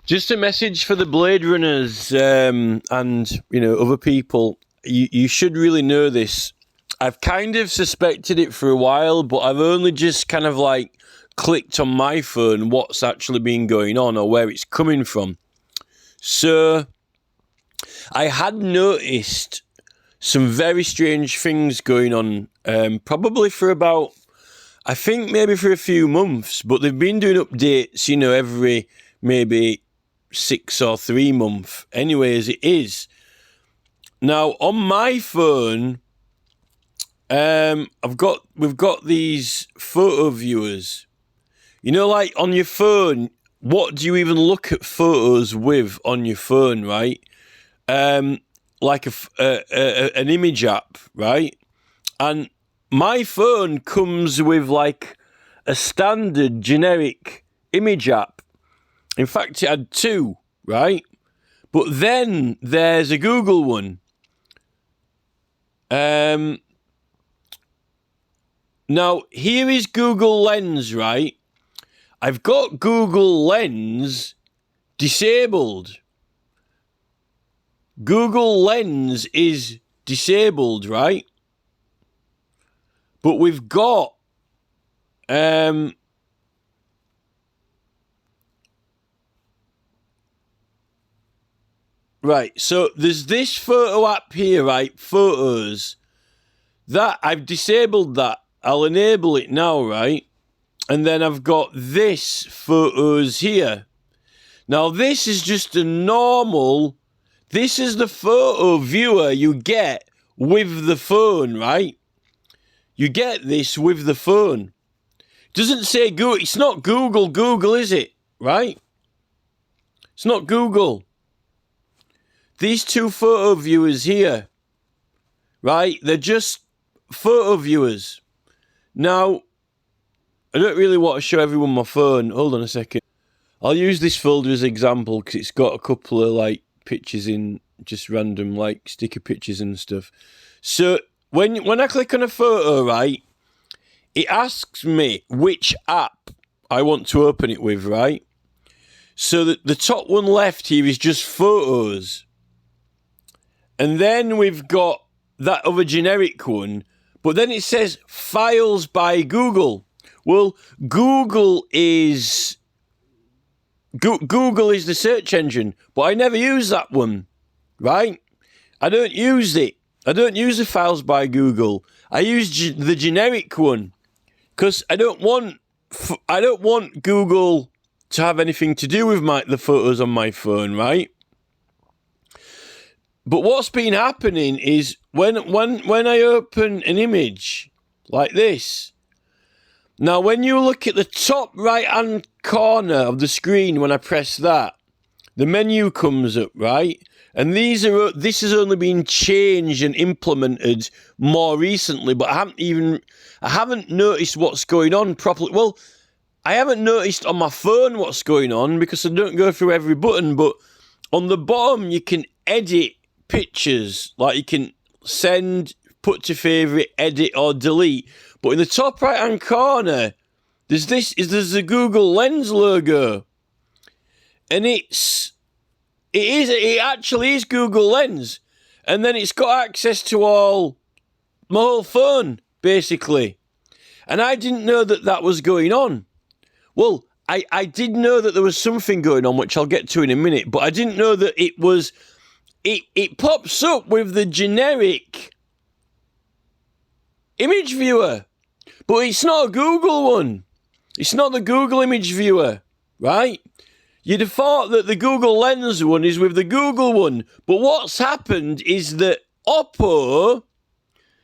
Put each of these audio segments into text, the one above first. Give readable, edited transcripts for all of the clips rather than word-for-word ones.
Just a message for the Blade Runners and, you know, other people. You should really know this. I've kind of suspected it for a while, but I've only just kind of like clicked on my phone what's actually been going on or where it's coming from. So I had noticed some very strange things going on, probably for about, I think maybe for a few months, but they've been doing updates, you know, every maybe 6 or 3 months. Anyway, as it is. Now, on my phone, we've got these photo viewers. You know, like on your phone, what do you even look at photos with on your phone, right? Like an image app, right? And my phone comes with like a standard generic image app. In fact, it had 2, right? But then there's a Google one. Now, here is Google Lens, right? I've got Google Lens disabled. Google Lens is disabled, right? But we've got right, so there's this photo app here, right? Photos. That I've disabled that. I'll enable it now, right? And then I've got this photos here. Now this is just a normal, this is the photo viewer you get with the phone, right? You get this with the phone. It doesn't say Google, it's not Google, is it? Right? It's not Google. These 2 photo viewers here, right? They're just photo viewers. Now, I don't really want to show everyone my phone. Hold on a second. I'll use this folder as an example because it's got a couple of like pictures in, just random like sticker pictures and stuff. So when I click on a photo, right, it asks me which app I want to open it with, right? So the top one left here is just photos. And then we've got that other generic one, but then it says files by Google. Well, Google is the search engine, but I never use that one, right? I don't use it. I don't use the files by Google. I use the generic one because I don't want Google to have anything to do with the photos on my phone, right? But what's been happening is when I open an image like this, now when you look at the top right hand corner of the screen, when I press that, the menu comes up, right? And this has only been changed and implemented more recently, but I haven't noticed what's going on properly. Well, I haven't noticed on my phone what's going on because I don't go through every button, but on the bottom you can edit pictures, like you can send, put to favorite, edit or delete. But in the top right hand corner, there's the Google Lens logo. And it actually is Google Lens. And then it's got access to my whole phone, basically. And I didn't know that was going on. Well, I did know that there was something going on, which I'll get to in a minute, but I didn't know that it was, it pops up with the generic image viewer, but it's not a Google one. It's not the Google image viewer, right? You'd have thought that the Google Lens one is with the Google one, but what's happened is that Oppo,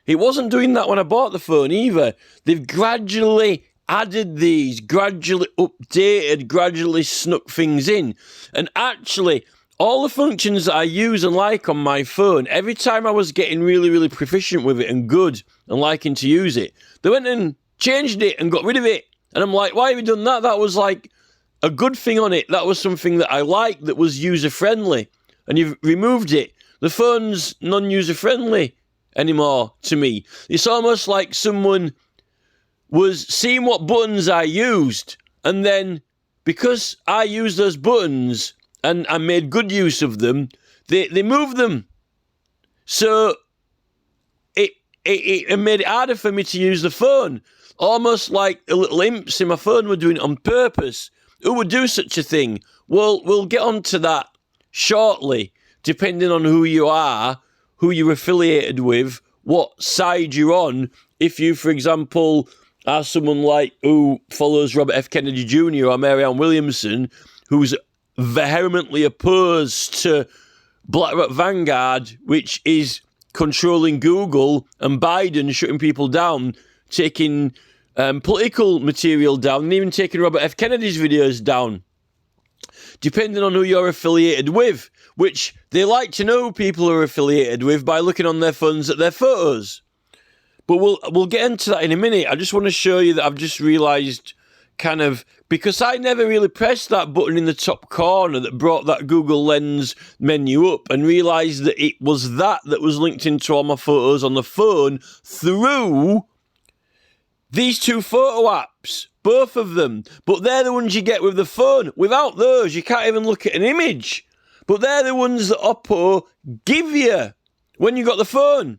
it wasn't doing that when I bought the phone either. They've gradually added these, gradually updated, gradually snuck things in. And actually, all the functions that I use and like on my phone, every time I was getting really, really proficient with it and good and liking to use it, they went and changed it and got rid of it. And I'm like, why have you done that? That was like a good thing on it. That was something that I liked, that was user-friendly. And you've removed it. The phone's non-user-friendly anymore to me. It's almost like someone was seeing what buttons I used, and then because I use those buttons, and I made good use of them, they moved them. So it made it harder for me to use the phone. Almost like the little imps in my phone were doing it on purpose. Who would do such a thing? Well, we'll get on to that shortly, depending on who you are, who you're affiliated with, what side you're on. If you, for example, are someone like who follows Robert F. Kennedy Jr. or Marianne Williamson, who's vehemently opposed to BlackRock Vanguard, which is controlling Google, and Biden shutting people down, taking political material down, and even taking Robert F. Kennedy's videos down, depending on who you're affiliated with, which they like to know who people are affiliated with by looking on their phones at their photos. But we'll get into that in a minute. I just want to show you that I've just realised kind of, because I never really pressed that button in the top corner that brought that Google Lens menu up, and realised that it was that was linked into all my photos on the phone through these two photo apps, both of them. But they're the ones you get with the phone. Without those, you can't even look at an image. But they're the ones that Oppo give you when you got the phone.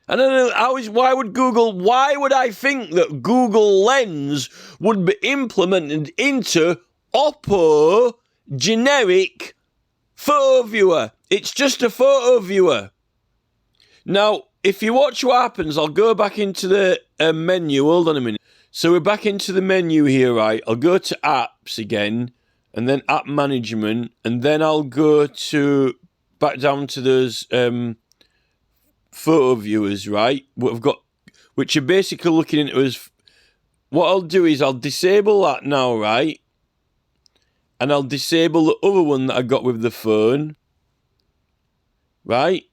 And I don't know, why would I think that Google Lens would be implemented into Oppo generic photo viewer? It's just a photo viewer. Now, if you watch what happens, I'll go back into the menu. Hold on a minute. So we're back into the menu here, right? I'll go to apps again, and then app management, and then I'll go to back down to those photo viewers, right? What I've got, which are basically looking into us. What I'll do is I'll disable that now, right? And I'll disable the other one that I got with the phone, right?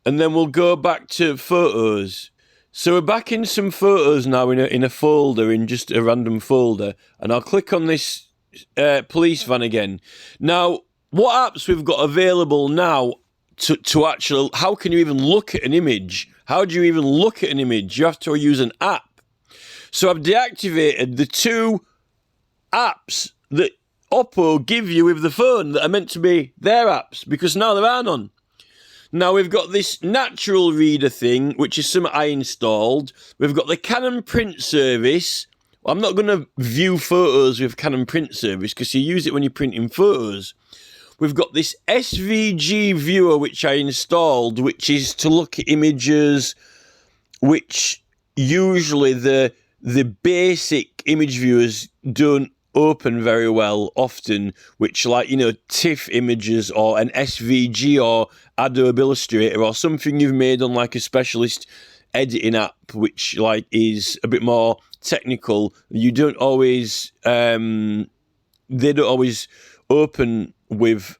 And then we'll go back to photos. So we're back in some photos now in a folder, in just a random folder. And I'll click on this police van again. Now, what apps we've got available now to actually, how can you even look at an image? How do you even look at an image? You have to use an app. So I've deactivated the two apps that Oppo give you with the phone that are meant to be their apps, because now there are none. Now we've got this natural reader thing, which is something I installed. We've got the Canon print service. Well, I'm not going to view photos with Canon print service because you use it when you're printing photos. We've got this SVG viewer, which I installed, which is to look at images, which usually the basic image viewers don't open very well often, which, like, you know, TIFF images or an SVG or Adobe Illustrator or something you've made on like a specialist editing app, which like is a bit more technical. You don't always, they don't always open with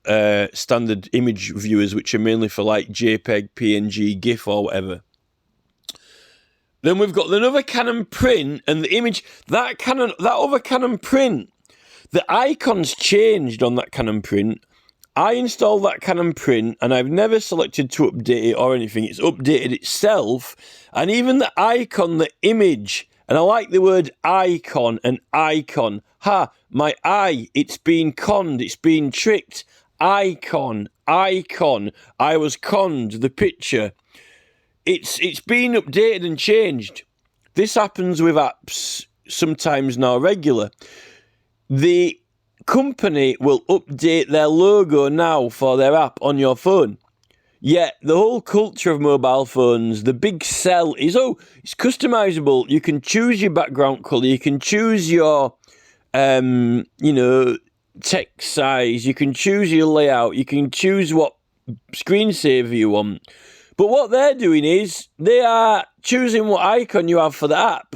standard image viewers, which are mainly for like JPEG, PNG, GIF or whatever. Then we've got another Canon print, and the image, that other Canon print, the icons changed on that Canon print. I installed that Canon print, and I've never selected to update it or anything. It's updated itself, and even the icon, the image, and I like the word icon and icon. Ha, my eye, it's been conned, it's been tricked. Icon, icon, I was conned, the picture. It's been updated and changed. This happens with apps sometimes now, regular. The company will update their logo now for their app on your phone. Yet the whole culture of mobile phones, the big sell is, it's customizable. You can choose your background color. You can choose your, text size. You can choose your layout. You can choose what screensaver you want. But what they're doing is they are choosing what icon you have for the app,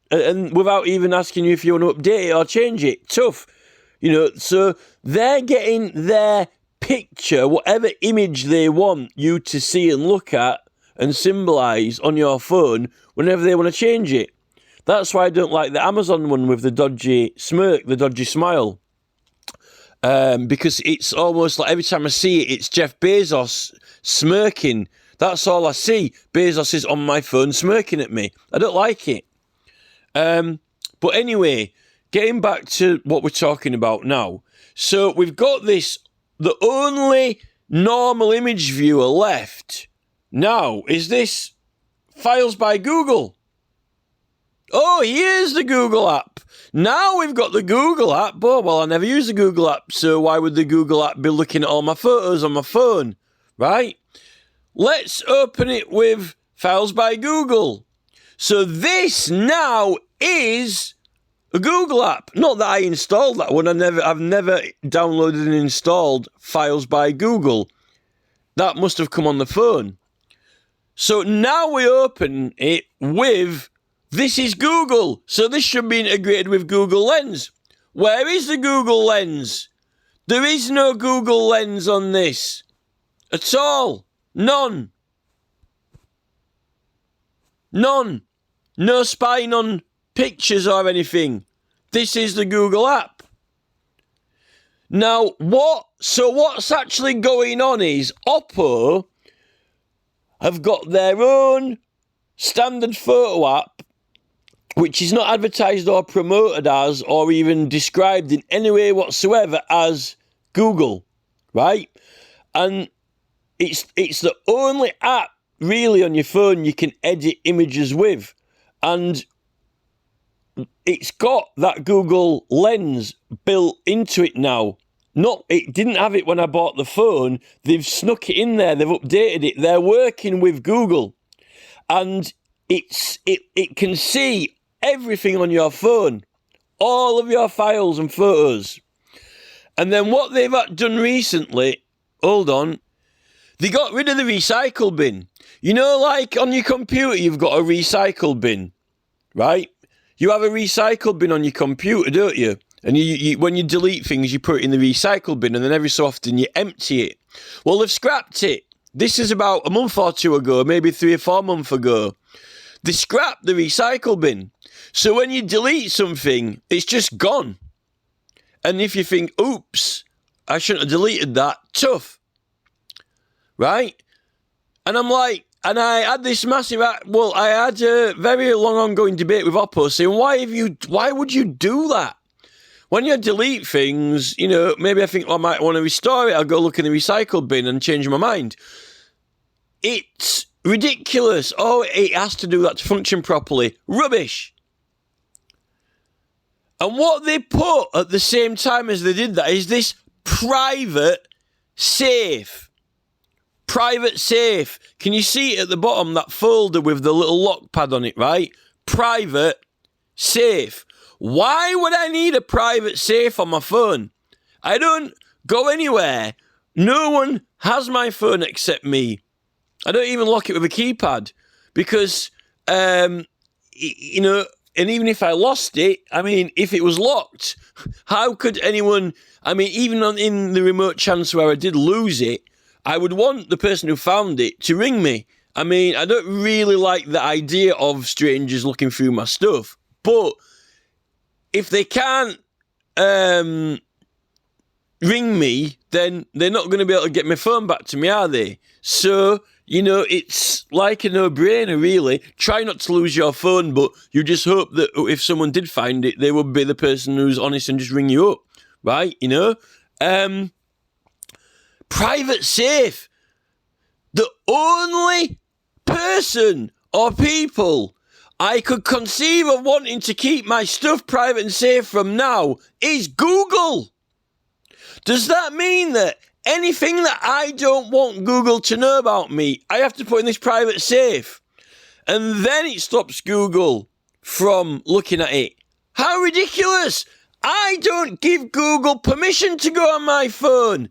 and without even asking you if you want to update it or change it. Tough, so they're getting their picture, whatever image they want you to see and look at and symbolize on your phone whenever they want to change it. That's why I don't like the Amazon one with the dodgy smirk, the dodgy smile. Because it's almost like every time I see it, it's Jeff Bezos smirking. That's all I see. Bezos is on my phone smirking at me. I don't like it. But anyway, getting back to what we're talking about now. So we've got this, the only normal image viewer left now is this Files by Google. Oh, here's the Google app. Now we've got the Google app. Oh, well, I never use the Google app, so why would the Google app be looking at all my photos on my phone, right? Let's open it with Files by Google. So this now is a Google app. Not that I installed that one. I've never downloaded and installed Files by Google. That must have come on the phone. So now we open it with, this is Google. So this should be integrated with Google Lens. Where is the Google Lens? There is no Google Lens on this at all. None. None. No spying on pictures or anything. This is the Google app. Now, what's actually going on is Oppo have got their own standard photo app, which is not advertised or promoted as, or even described in any way whatsoever as Google, right? And it's the only app really on your phone you can edit images with. And it's got that Google Lens built into it now. It didn't have it when I bought the phone. They've snuck it in there. They've updated it. They're working with Google. And it can see everything on your phone. All of your files and photos. And then what they've done recently, hold on, they got rid of the recycle bin. You know, like on your computer, you've got a recycle bin, right? You have a recycle bin on your computer, don't you? And you when you delete things, you put it in the recycle bin, and then every so often you empty it. Well, they've scrapped it. This is about a month or two ago, maybe 3 or 4 months ago. They scrapped the recycle bin. So when you delete something, it's just gone. And if you think, oops, I shouldn't have deleted that, tough. Right? And I'm like, and I had this massive, I had a very long ongoing debate with Oppo saying, why would you do that? When you delete things, you know, maybe I think I might want to restore it. I'll go look in the recycle bin and change my mind. It's ridiculous. Oh, it has to do that to function properly. Rubbish. And what they put at the same time as they did that is this private safe. Private safe. Can you see it at the bottom, that folder with the little lock pad on it, right? Private safe. Why would I need a private safe on my phone? I don't go anywhere. No one has my phone except me. I don't even lock it with a keypad because, you know, and even if I lost it, I mean, if it was locked, how could anyone, I mean, even in the remote chance where I did lose it, I would want the person who found it to ring me. I mean, I don't really like the idea of strangers looking through my stuff, but if they can't ring me, then they're not going to be able to get my phone back to me, are they? So, you know, it's like a no-brainer, really. Try not to lose your phone, but you just hope that if someone did find it, they would be the person who's honest and just ring you up, right? You know? Private safe. The only person or people I could conceive of wanting to keep my stuff private and safe from now is Google. Does that mean that anything that I don't want Google to know about me, I have to put in this private safe? And then it stops Google from looking at it. How ridiculous! I don't give Google permission to go on my phone.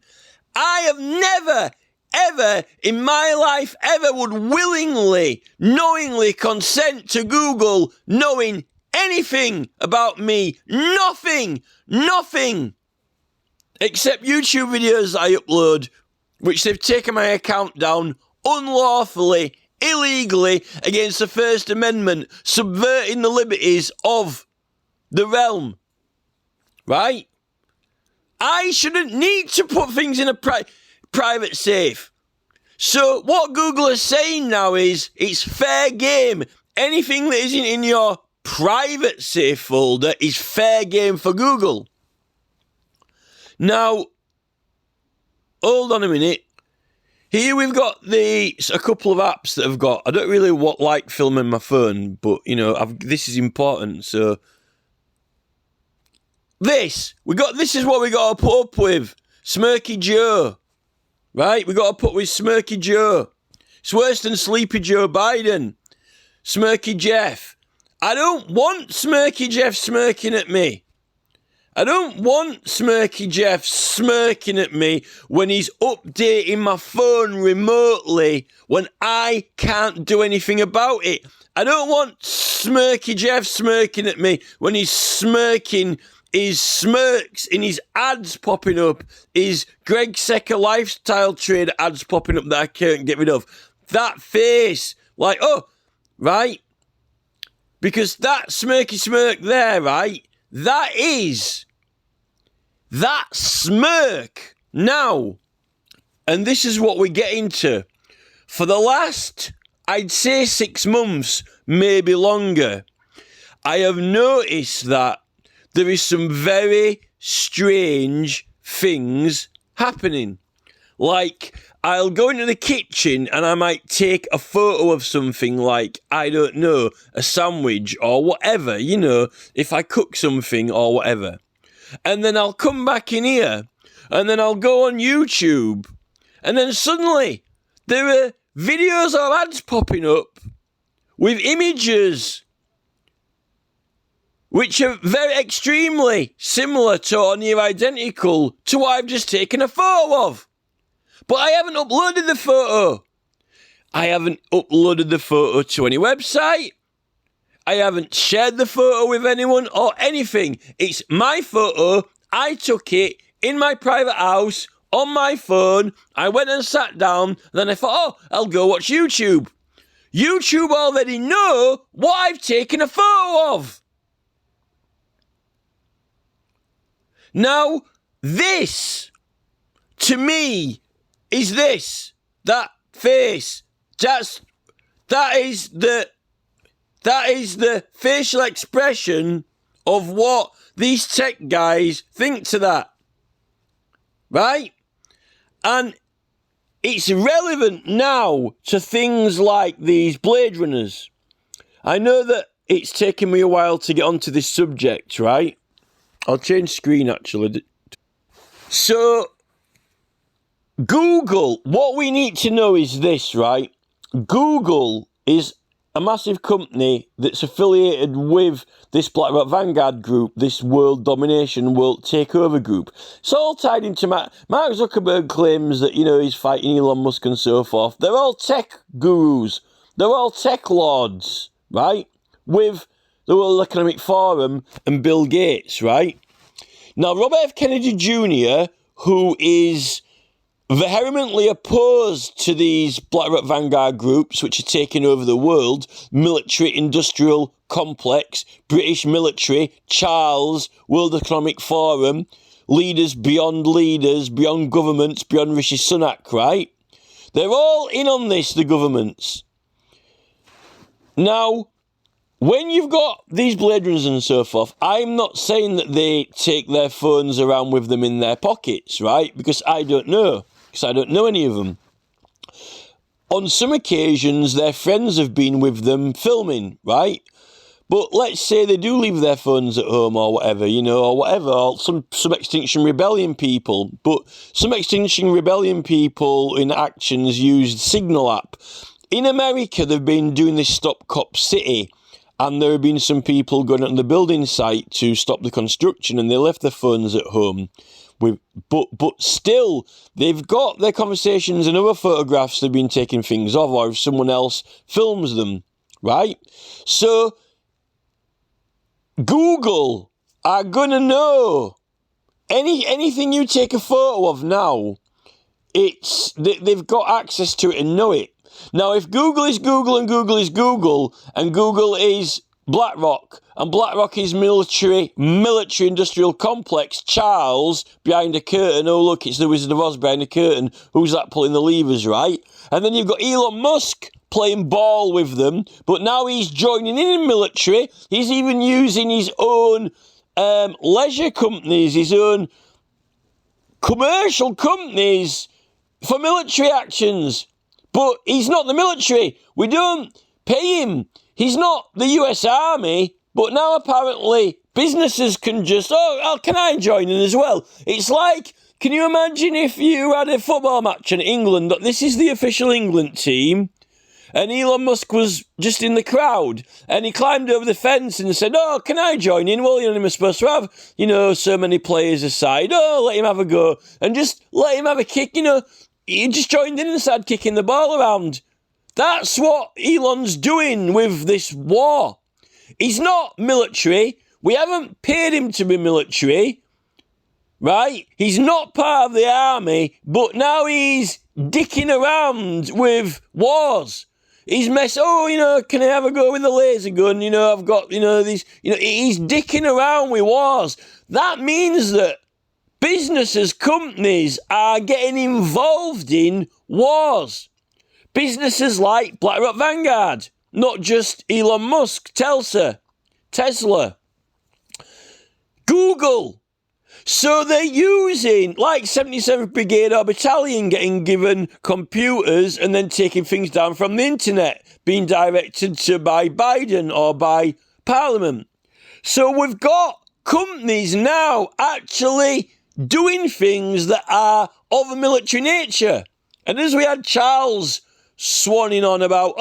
I have never, ever in my life ever would willingly, knowingly consent to Google knowing anything about me. Nothing. Except YouTube videos I upload, which they've taken my account down unlawfully, illegally, against the First Amendment, subverting the liberties of the realm. Right? I shouldn't need to put things in a private safe. So what Google is saying now is it's fair game. Anything that isn't in your private safe folder is fair game for Google. Now, hold on a minute. Here we've got a couple of apps that I've got. I don't really like filming my phone, but, you know, this is important, so... This is what we got to put up with. Smirky Joe. Right? We got to put with Smirky Joe. It's worse than Sleepy Joe Biden. Smirky Jeff. I don't want Smirky Jeff smirking at me. I don't want Smirky Jeff smirking at me when he's updating my phone remotely when I can't do anything about it. I don't want Smirky Jeff smirking at me when he's smirking his smirks in his ads popping up, his Greg Secker lifestyle trade ads popping up that I can't get rid of. That face, like, oh, right? Because that smirky smirk there, right? That smirk now. And this is what we get into. For the last, I'd say 6 months, maybe longer, I have noticed that there is some very strange things happening. Like, I'll go into the kitchen and I might take a photo of something like, I don't know, a sandwich or whatever, you know, if I cook something or whatever. And then I'll come back in here and then I'll go on YouTube. And then suddenly there are videos or ads popping up with images which are very extremely similar to or near identical to what I've just taken a photo of. But I haven't uploaded the photo. I haven't uploaded the photo to any website. I haven't shared the photo with anyone or anything. It's my photo. I took it in my private house on my phone. I went and sat down. And then I thought, oh, I'll go watch YouTube. YouTube already know what I've taken a photo of. Now, this, to me, is this. That face. That is the facial expression of what these tech guys think to that. Right? And it's relevant now to things like these Blade Runners. I know that it's taken me a while to get onto this subject, right? I'll change screen, actually. So, Google, what we need to know is this, right? Google is a massive company that's affiliated with this BlackRock Vanguard group, this world domination, world takeover group. It's all tied into Mark Zuckerberg claims that, you know, he's fighting Elon Musk and so forth. They're all tech gurus. They're all tech lords, right? With the World Economic Forum and Bill Gates, right? Now, Robert F. Kennedy Jr., who is vehemently opposed to these BlackRock Vanguard groups, which are taking over the world, military-industrial complex, British military, Charles, World Economic Forum, leaders, beyond governments, beyond Rishi Sunak, right? They're all in on this, the governments. Now, when you've got these Blade Runners and so forth, I'm not saying that they take their phones around with them in their pockets, right? Because I don't know. Because I don't know any of them. On some occasions, their friends have been with them filming, right? But let's say they do leave their phones at home or whatever, you know, or some Extinction Rebellion people. But some Extinction Rebellion people in actions used Signal app. In America, they've been doing this Stop Cop City. And there have been some people going on the building site to stop the construction, and they left their phones at home. But still, they've got their conversations and other photographs they've been taking things of, or if someone else films them, right? So, Google are going to know anything you take a photo of now, they've got access to it and know it. Now, if Google is Google and Google is Google and Google is BlackRock and BlackRock is military industrial complex, Charles behind a curtain, oh look, it's the Wizard of Oz behind a curtain, who's that pulling the levers, right? And then you've got Elon Musk playing ball with them, but now he's joining in the military. He's even using his own leisure companies, his own commercial companies for military actions. But he's not the military. We don't pay him. He's not the US Army, but now apparently businesses can just, can I join in as well? It's like, can you imagine if you had a football match in England, this is the official England team, and Elon Musk was just in the crowd, and he climbed over the fence and said, can I join in? Well, you're supposed to have, so many players aside. Let him have a go. And just let him have a kick, He just joined in and started kicking the ball around. That's what Elon's doing with this war. He's not military. We haven't paid him to be military, right? He's not part of the army, but now he's dicking around with wars. He's can I have a go with the laser gun? I've got, these, he's dicking around with wars. That means that businesses, companies are getting involved in wars. Businesses like BlackRock Vanguard, not just Elon Musk, Tesla, Google. So they're using, like 77th Brigade or Battalion, getting given computers and then taking things down from the internet, being directed to by Biden or by Parliament. So we've got companies now actually doing things that are of a military nature. And as we had Charles swanning on about,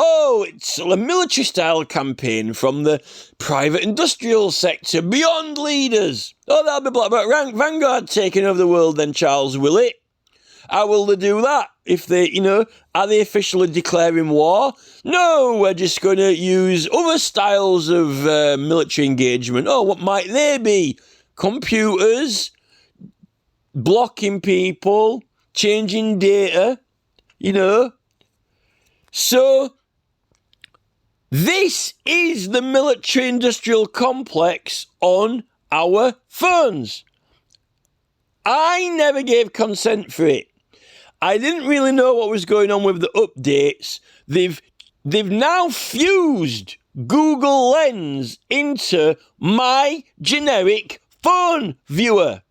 it's a military-style campaign from the private industrial sector, beyond leaders. That'll be BlackRock Vanguard taking over the world then, Charles, will it? How will they do that? If they, are they officially declaring war? No, we're just going to use other styles of military engagement. What might they be? Computers, blocking people, changing data, So, this is the military-industrial complex on our phones. I never gave consent for it. I didn't really know what was going on with the updates. They've now fused Google Lens into my generic phone viewer.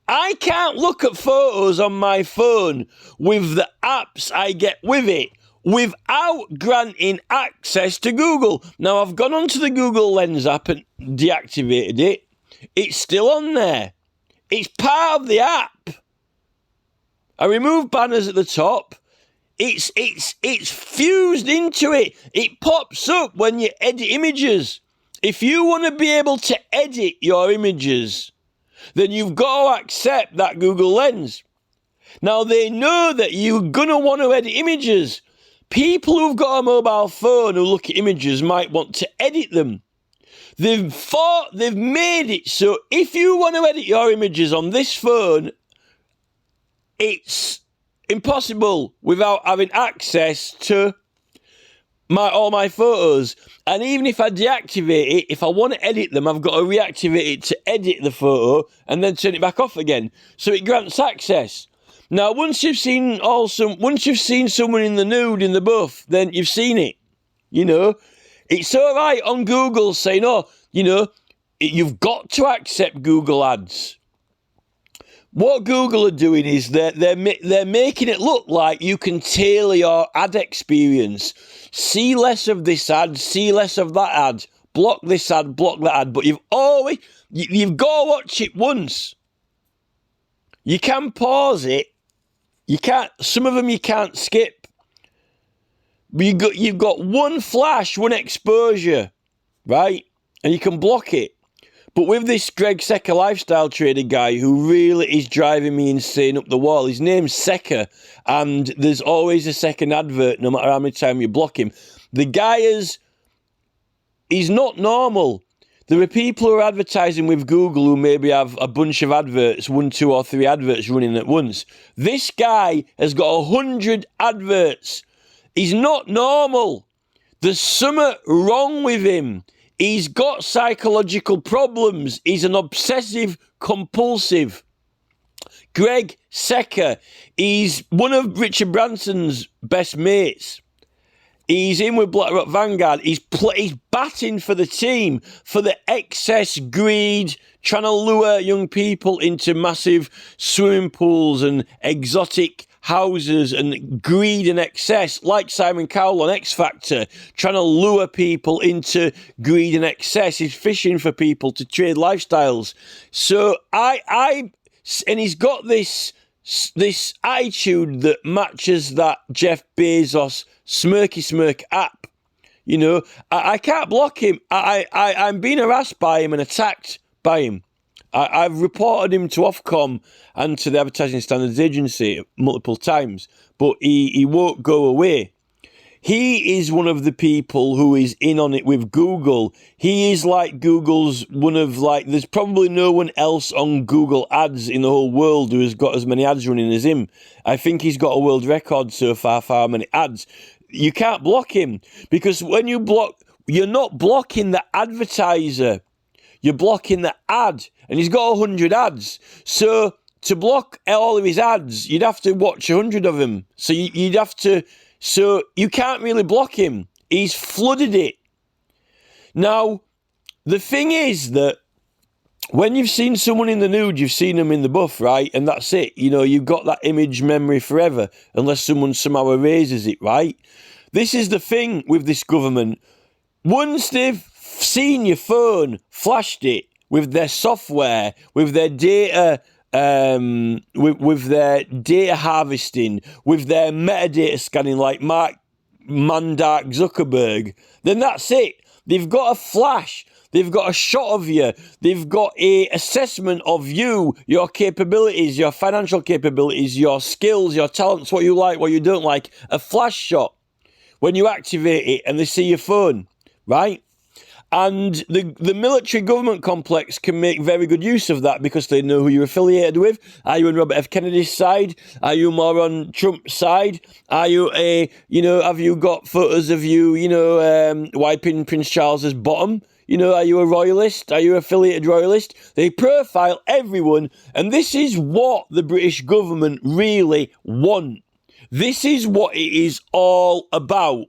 I can't look at photos on my phone with the apps I get with it without granting access to Google. Now, I've gone onto the Google Lens app and deactivated it. It's still on there. It's part of the app. I removed banners at the top. It's fused into it. It pops up when you edit images. If you want to be able to edit your images, then you've got to accept that Google Lens. Now, they know that you're going to want to edit images. People who've got a mobile phone who look at images might want to edit them. They've made it so if you want to edit your images on this phone, it's impossible without having access to all my photos. And even if I deactivate it, if I want to edit them, I've got to reactivate it to edit the photo and then turn it back off again. So it grants access. Now, once you've seen someone in the nude in the buff, then you've seen it. It's all right on Google saying, you've got to accept Google ads. What Google are doing is they're making it look like you can tailor your ad experience. See less of this ad, see less of that ad. Block this ad, block that ad. But you've got to watch it once. You can pause it. You can't. Some of them you can't skip. You've got one flash, one exposure, right? And you can block it. But with this Greg Secker lifestyle trader guy who really is driving me insane up the wall, his name's Secker, and there's always a second advert no matter how many times you block him. The guy he's not normal. There are people who are advertising with Google who maybe have a bunch of adverts, 1, 2 or 3 adverts running at once. This guy has got 100 adverts. He's not normal. There's something wrong with him. He's got psychological problems. He's an obsessive compulsive. Greg Secker, he's one of Richard Branson's best mates. He's in with BlackRock Vanguard. He's batting for the team, for the excess greed, trying to lure young people into massive swimming pools and exotic houses and greed and excess, like Simon Cowell on X Factor, trying to lure people into greed and excess. He's fishing for people to trade lifestyles. So and he's got this attitude that matches that Jeff Bezos smirky smirk app. You know, I can't block him. I'm being harassed by him and attacked by him. I've reported him to Ofcom and to the Advertising Standards Agency multiple times, but he won't go away. He is one of the people who is in on it with Google. He is like Google's there's probably no one else on Google ads in the whole world who has got as many ads running as him. I think he's got a world record so far for how many ads. You can't block him, because when you block, you're not blocking the advertiser. You're blocking the ad, and he's got 100 ads. So to block all of his ads, you'd have to watch 100 of them. So you'd have to... So you can't really block him. He's flooded it. Now, the thing is that when you've seen someone in the nude, you've seen them in the buff, right? And that's it. You know, you've got that image memory forever, unless someone somehow erases it, right? This is the thing with this government. Once they've seen your phone, flashed it with their software, with their data... with their data harvesting, with their metadata scanning like Mark Zuckerberg, then that's it. They've got a flash, they've got a shot of you, they've got a assessment of you, your capabilities, your financial capabilities, your skills, your talents, what you like, what you don't like. A flash shot when you activate it and they see your phone, right? And the military government complex can make very good use of that because they know who you're affiliated with. Are you on Robert F. Kennedy's side? Are you more on Trump's side? Are you have you got photos of you, wiping Prince Charles's bottom? Are you a royalist? Are you affiliated royalist? They profile everyone, and this is what the British government really want. This is what it is all about.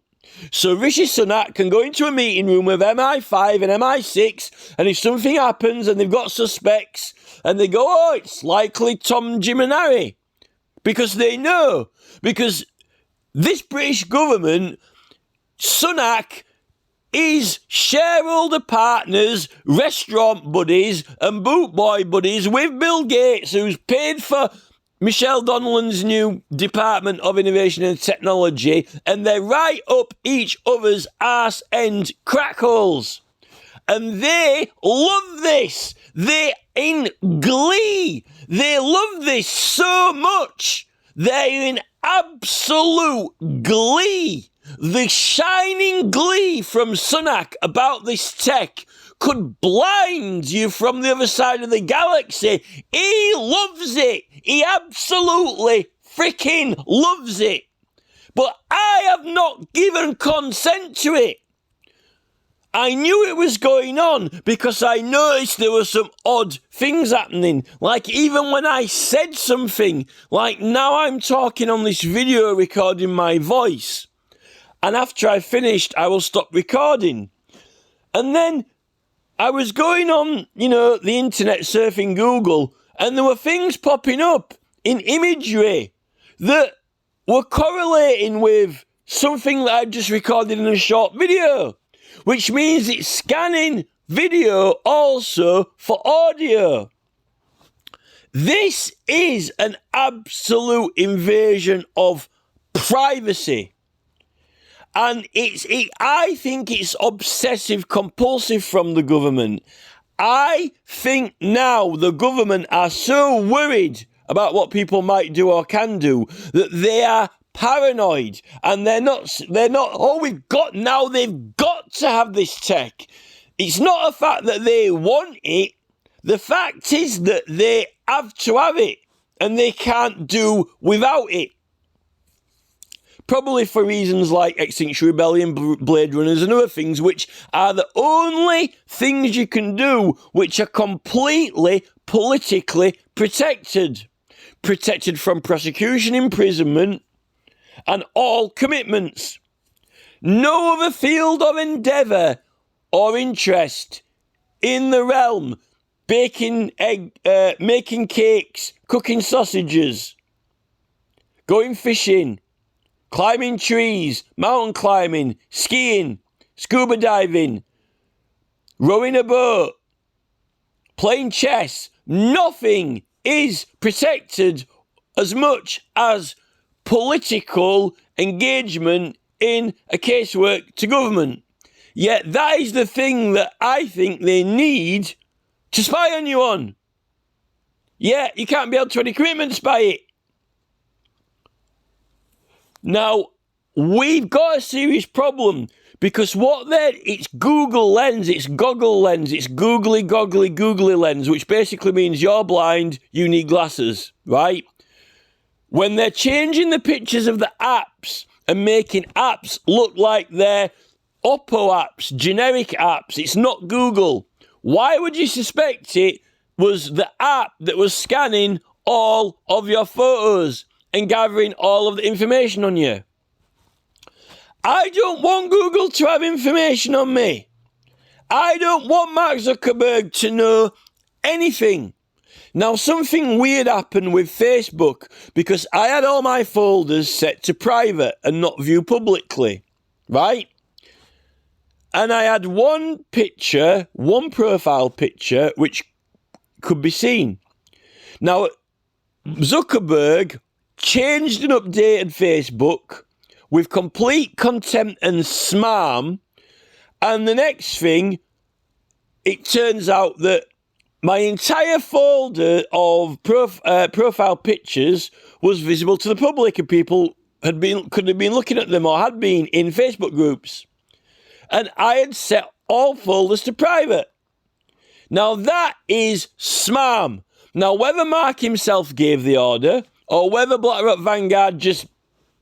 So Rishi Sunak can go into a meeting room with MI5 and MI6, and if something happens and they've got suspects, and they go, oh, it's likely Tom, Jim and Harry. Because they know. Because this British government, Sunak, is shareholder partners, restaurant buddies, and boot boy buddies with Bill Gates, who's paid for Michelle Donlan's new Department of Innovation and Technology, and they're right up each other's arse end crack holes. And they love this. They're in glee. They love this so much. They're in absolute glee. The shining glee from Sunak about this tech could blind you from the other side of the galaxy. He loves it. He absolutely freaking loves it. But I have not given consent to it. I knew it was going on because I noticed there were some odd things happening. Like even when I said something, like now I'm talking on this video recording my voice. And after I finished, I will stop recording. And then I was going on, the internet, surfing Google, and there were things popping up in imagery that were correlating with something that I'd just recorded in a short video, which means it's scanning video also for audio. This is an absolute invasion of privacy. And I think it's obsessive compulsive from the government. I think now the government are so worried about what people might do or can do that they are paranoid, and they're not, they've got to have this tech. It's not a fact that they want it. The fact is that they have to have it, and they can't do without it. Probably for reasons like Extinction Rebellion, Blade Runners and other things, which are the only things you can do which are completely politically protected. Protected from prosecution, imprisonment, and all commitments. No other field of endeavour or interest in the realm, baking making cakes, cooking sausages, going fishing, climbing trees, mountain climbing, skiing, scuba diving, rowing a boat, playing chess. Nothing is protected as much as political engagement in a casework to government. Yet that is the thing that I think they need to spy on you on. Yeah, you can't be held to any commitments by it. Now, we've got a serious problem because it's Google Lens, it's Goggle Lens, it's googly lens, which basically means you're blind, you need glasses, right? When they're changing the pictures of the apps and making apps look like they're Oppo apps, generic apps, it's not Google. Why would you suspect it was the app that was scanning all of your photos and gathering all of the information on you? I don't want Google to have information on me. I don't want Mark Zuckerberg to know anything. Now, something weird happened with Facebook because I had all my folders set to private and not view publicly, right? And I had one picture, one profile picture, which could be seen. Now, Zuckerberg changed and updated Facebook with complete contempt and smarm. And the next thing, it turns out that my entire folder of profile pictures was visible to the public, and people could have been looking at them or had been in Facebook groups. And I had set all folders to private. Now that is smarm. Now whether Mark himself gave the order or whether BlackRock Vanguard just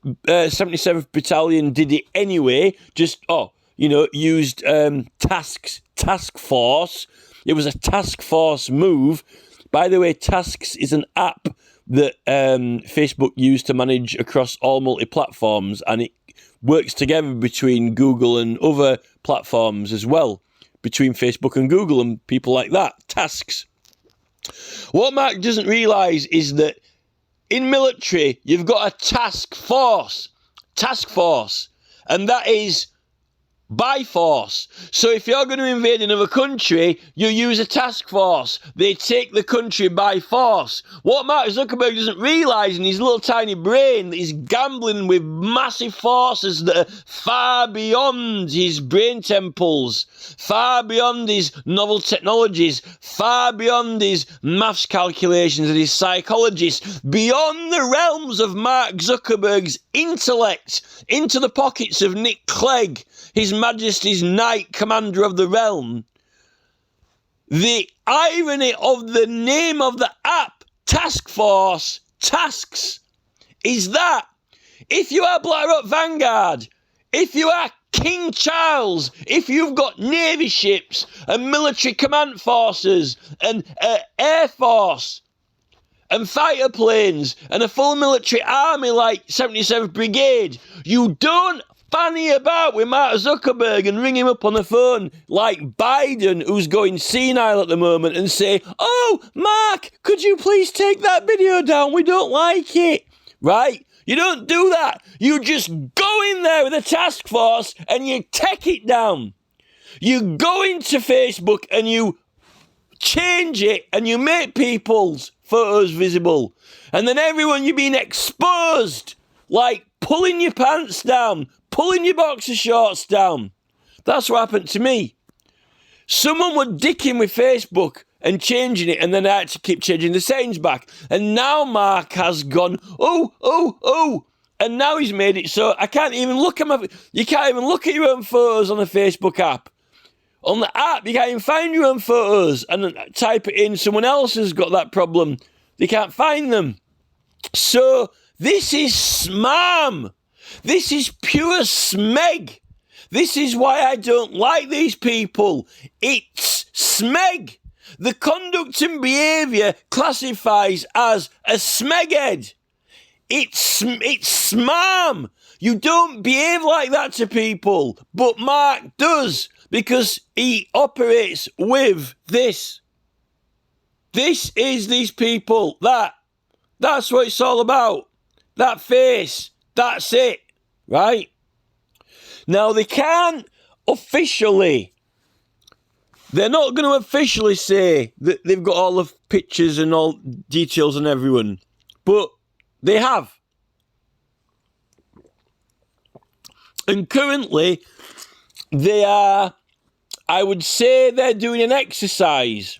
77th Battalion did it anyway, used task force. It was a task force move. By the way, Tasks is an app that Facebook used to manage across all multi-platforms, and it works together between Google and other platforms as well, between Facebook and Google and people like that. Tasks. What Mark doesn't realise is that in military, you've got a task force, and that is by force. So if you're going to invade another country, you use a task force. They take the country by force. What Mark Zuckerberg doesn't realise in his little tiny brain, that he's gambling with massive forces that are far beyond his brain temples, far beyond his novel technologies, far beyond his maths calculations and his psychologists, beyond the realms of Mark Zuckerberg's intellect, into the pockets of Nick Clegg, His Majesty's Knight Commander of the Realm. The irony of the name of the app, Task Force, Tasks, is that if you are BlackRock Vanguard, if you are King Charles, if you've got Navy ships and military command forces and Air Force and fighter planes and a full military army like 77th Brigade, you don't fanny about with Mark Zuckerberg and ring him up on the phone like Biden, who's going senile at the moment, and say, "Oh, Mark, could you please take that video down? We don't like it." Right? You don't do that. You just go in there with a task force and you take it down. You go into Facebook and you change it and you make people's photos visible. And then everyone, you're being exposed, like pulling your pants down, pulling your boxer shorts down. That's what happened to me. Someone would dicking with Facebook and changing it, and then I had to keep changing the settings back. And now Mark has gone, oh, and now he's made it so I can't even look at you can't even look at your own photos on the Facebook app. On the app, you can't even find your own photos and type it in. Someone else has got that problem. They can't find them. So this is smam. This is pure smeg. This is why I don't like these people. It's smeg. The conduct and behaviour classifies as a smeghead. It's smarm. You don't behave like that to people. But Mark does, because he operates with this. This is these people. That's what it's all about. That face. That's it. Right? Now, they can't officially... They're not going to officially say that they've got all the pictures and all details on everyone. But they have. And currently, they are, I would say they're doing an exercise.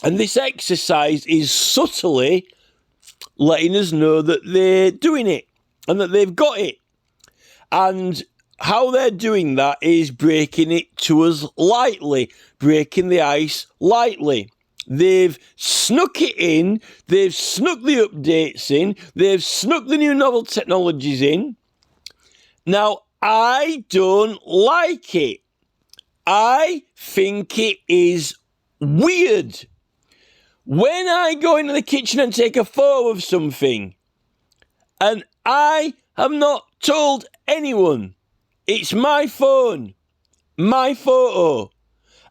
And this exercise is subtly letting us know that they're doing it and that they've got it. And how they're doing that is breaking it to us lightly, breaking the ice lightly. They've snuck it in, they've snuck the updates in, they've snuck the new novel technologies in. Now, I don't like it. I think it is weird. When I go into the kitchen and take a photo of something, and I have not told anyone, it's my phone, my photo,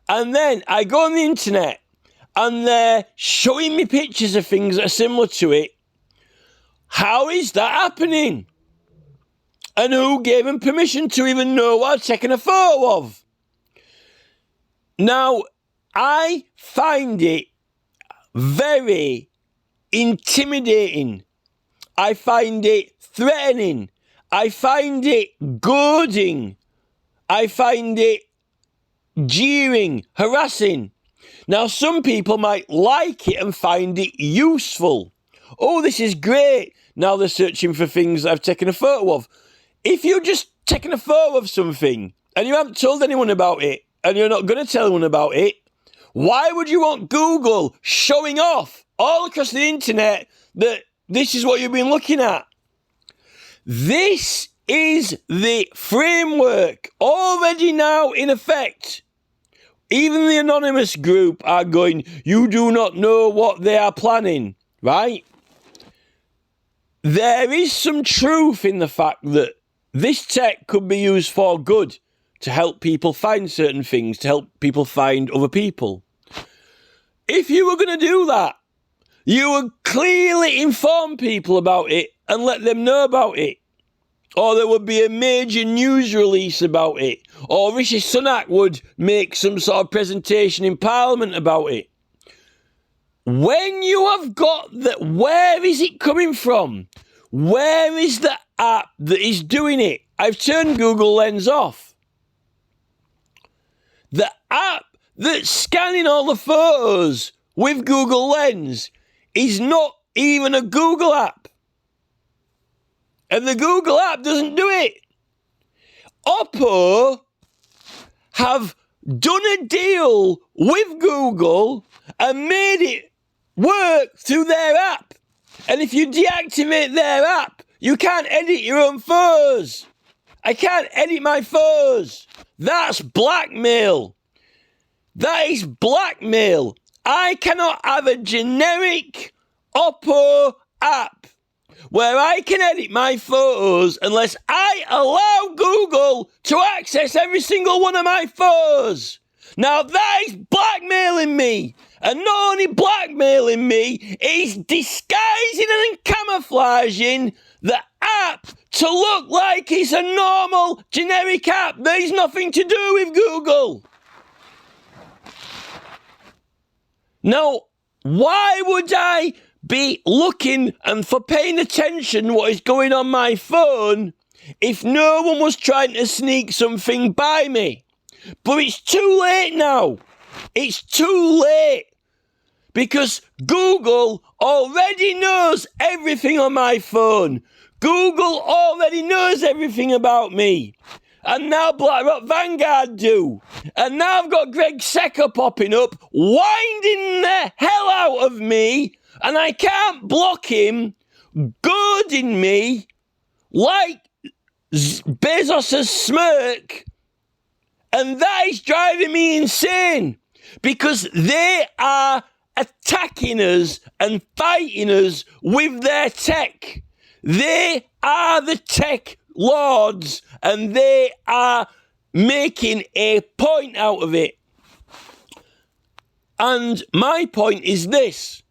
and then I go on the internet and they're showing me pictures of things that are similar to it, how is that happening? And who gave them permission to even know what I've taken a photo of? Now, I find it very intimidating. I find it threatening. I find it goading. I find it jeering, harassing. Now, some people might like it and find it useful. Oh, this is great. Now they're searching for things that I've taken a photo of. If you're just taking a photo of something and you haven't told anyone about it and you're not going to tell anyone about it, why would you want Google showing off all across the internet that this is what you've been looking at? This is the framework already now in effect. Even the anonymous group are going, you do not know what they are planning, right? There is some truth in the fact that this tech could be used for good, to help people find certain things, to help people find other people. If you were going to do that, you would clearly inform people about it and let them know about it. Or there would be a major news release about it. Or Rishi Sunak would make some sort of presentation in Parliament about it. When you have got that, where is it coming from? Where is the app that is doing it? I've turned Google Lens off. The app that's scanning all the photos with Google Lens is not even a Google app. And the Google app doesn't do it. Oppo have done a deal with Google and made it work through their app. And if you deactivate their app, you can't edit your own photos. I can't edit my photos. That's blackmail. That is blackmail. I cannot have a generic Oppo app where I can edit my photos unless I allow Google to access every single one of my photos. Now that is blackmailing me. And not only blackmailing me, it's disguising and camouflaging the app to look like it's a normal generic app. There's nothing to do with Google. Now, why would I be looking and for paying attention what is going on my phone if no one was trying to sneak something by me? But it's too late now. It's too late. Because Google already knows everything on my phone. Google already knows everything about me. And now BlackRock Vanguard do. And now I've got Greg Secker popping up, winding the hell out of me. And I can't block him, goading me like Bezos' smirk. And that is driving me insane. Because they are attacking us and fighting us with their tech. They are the tech lords, and they are making a point out of it. And my point is this.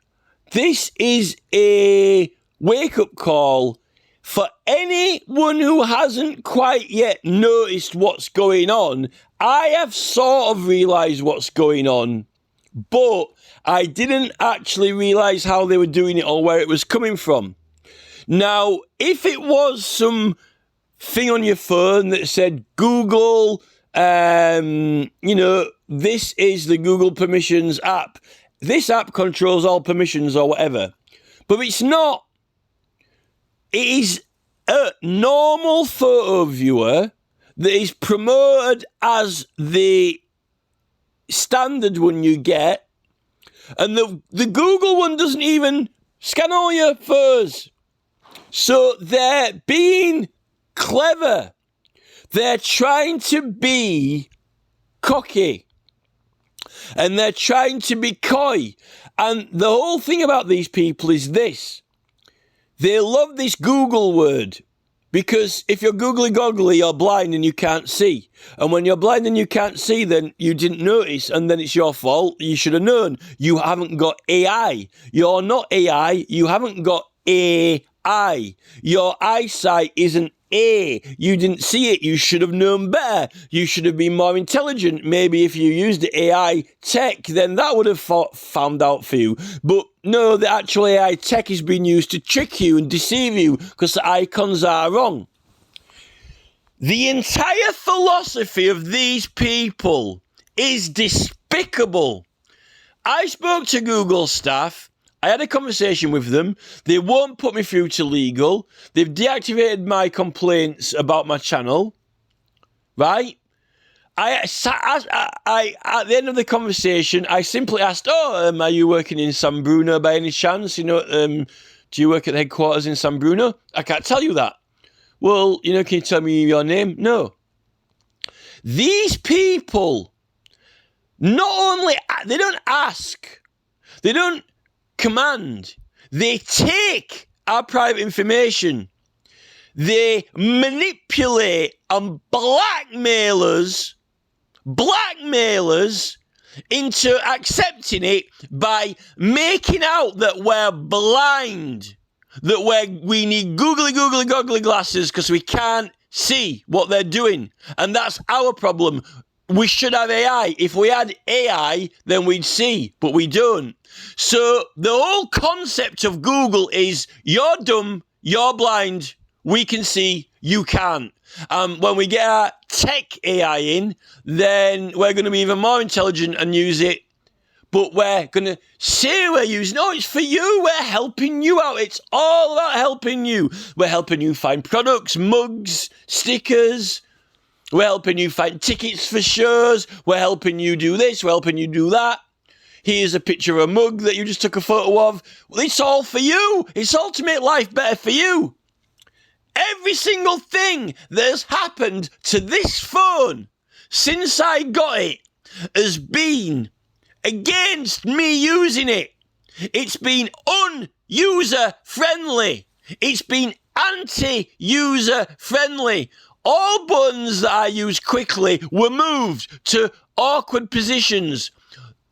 This is a wake-up call for anyone who hasn't quite yet noticed what's going on. I have sort of realised what's going on, but I didn't actually realise how they were doing it or where it was coming from. Now, if it was some thing on your phone that said Google, this is the Google Permissions app. This app controls all permissions or whatever. But it's not. It is a normal photo viewer that is promoted as the standard one you get. And the Google one doesn't even scan all your photos. So they're being clever. They're trying to be cocky. And they're trying to be coy. And the whole thing about these people is this. They love this Google word. Because if you're googly-goggly, you're blind and you can't see. And when you're blind and you can't see, then you didn't notice, and then it's your fault. You should have known. You haven't got AI. You're not AI. You haven't got AI. Your eyesight isn't A. You didn't see it. You should have known better. You should have been more intelligent. Maybe if you used the AI tech, then that would have found out for you. But no, the actual AI tech is being used to trick you and deceive you because the icons are wrong. The entire philosophy of these people is despicable. I spoke to Google staff. I had a conversation with them. They won't put me through to legal. They've deactivated my complaints about my channel. Right? At the end of the conversation, I simply asked, are you working in San Bruno by any chance? Do you work at the headquarters in San Bruno? I can't tell you that. Well, can you tell me your name? No. These people, not only, they don't ask, they don't command, they take our private information. They manipulate and blackmail us into accepting it by making out that we're blind, that we need googly glasses because we can't see what they're doing. And that's our problem. We should have AI. If we had AI, then we'd see, but we don't. So the whole concept of Google is you're dumb, you're blind, we can see, you can't. When we get our tech AI in, then we're going to be even more intelligent and use it. But we're going to say we're using, no, it's for you. We're helping you out. It's all about helping you. We're helping you find products, mugs, stickers. We're helping you find tickets for shows. We're helping you do this. We're helping you do that. Here's a picture of a mug that you just took a photo of. Well, it's all for you. It's all to make life better for you. Every single thing that has happened to this phone since I got it has been against me using it. It's been un-user friendly. It's been anti-user friendly. All buttons that I used quickly were moved to awkward positions.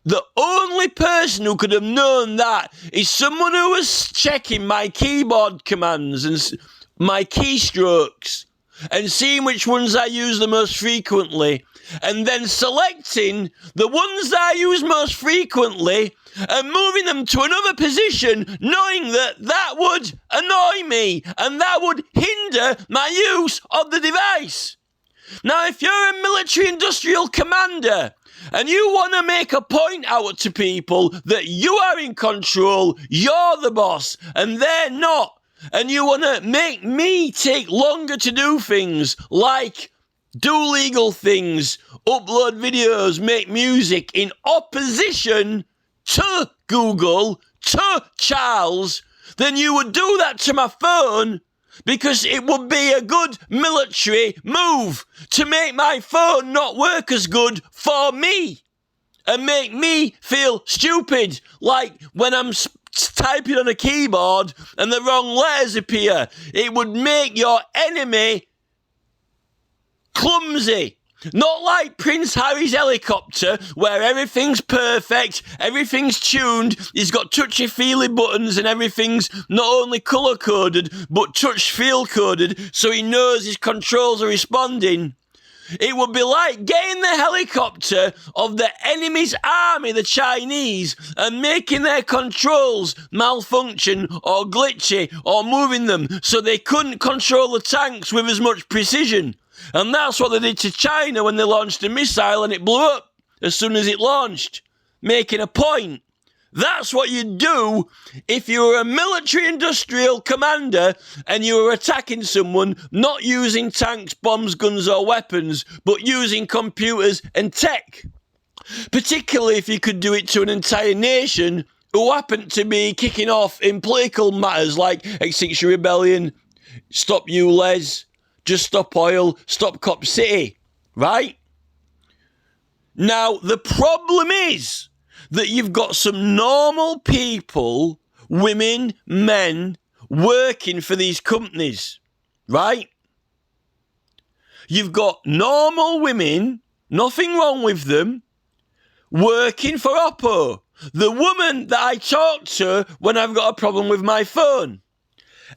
The only person who could have known that is someone who was checking my keyboard commands and my keystrokes and seeing which ones I use the most frequently, and then selecting the ones that I use most frequently and moving them to another position, knowing that that would annoy me and that would hinder my use of the device. Now, if you're a military industrial commander and you want to make a point out to people that you are in control, you're the boss, and they're not, and you want to make me take longer to do things like do legal things, upload videos, make music in opposition to Google, to Charles, then you would do that to my phone because it would be a good military move to make my phone not work as good for me and make me feel stupid, like when I'm typing on a keyboard and the wrong letters appear. It would make your enemy clumsy. Not like Prince Harry's helicopter, where everything's perfect, everything's tuned, he's got touchy-feely buttons and everything's not only colour-coded, but touch-feel coded, so he knows his controls are responding. It would be like getting the helicopter of the enemy's army, the Chinese, and making their controls malfunction or glitchy or moving them so they couldn't control the tanks with as much precision. And that's what they did to China when they launched a missile and it blew up as soon as it launched, making a point. That's what you'd do if you were a military industrial commander and you were attacking someone not using tanks, bombs, guns or weapons, but using computers and tech. Particularly if you could do it to an entire nation who happened to be kicking off in political matters like Extinction Rebellion, Stop ULEZ, Just Stop Oil, Stop Cop City, right? Now, the problem is that you've got some normal people, women, men, working for these companies, right? You've got normal women, nothing wrong with them, working for Oppo. The woman that I talk to when I've got a problem with my phone.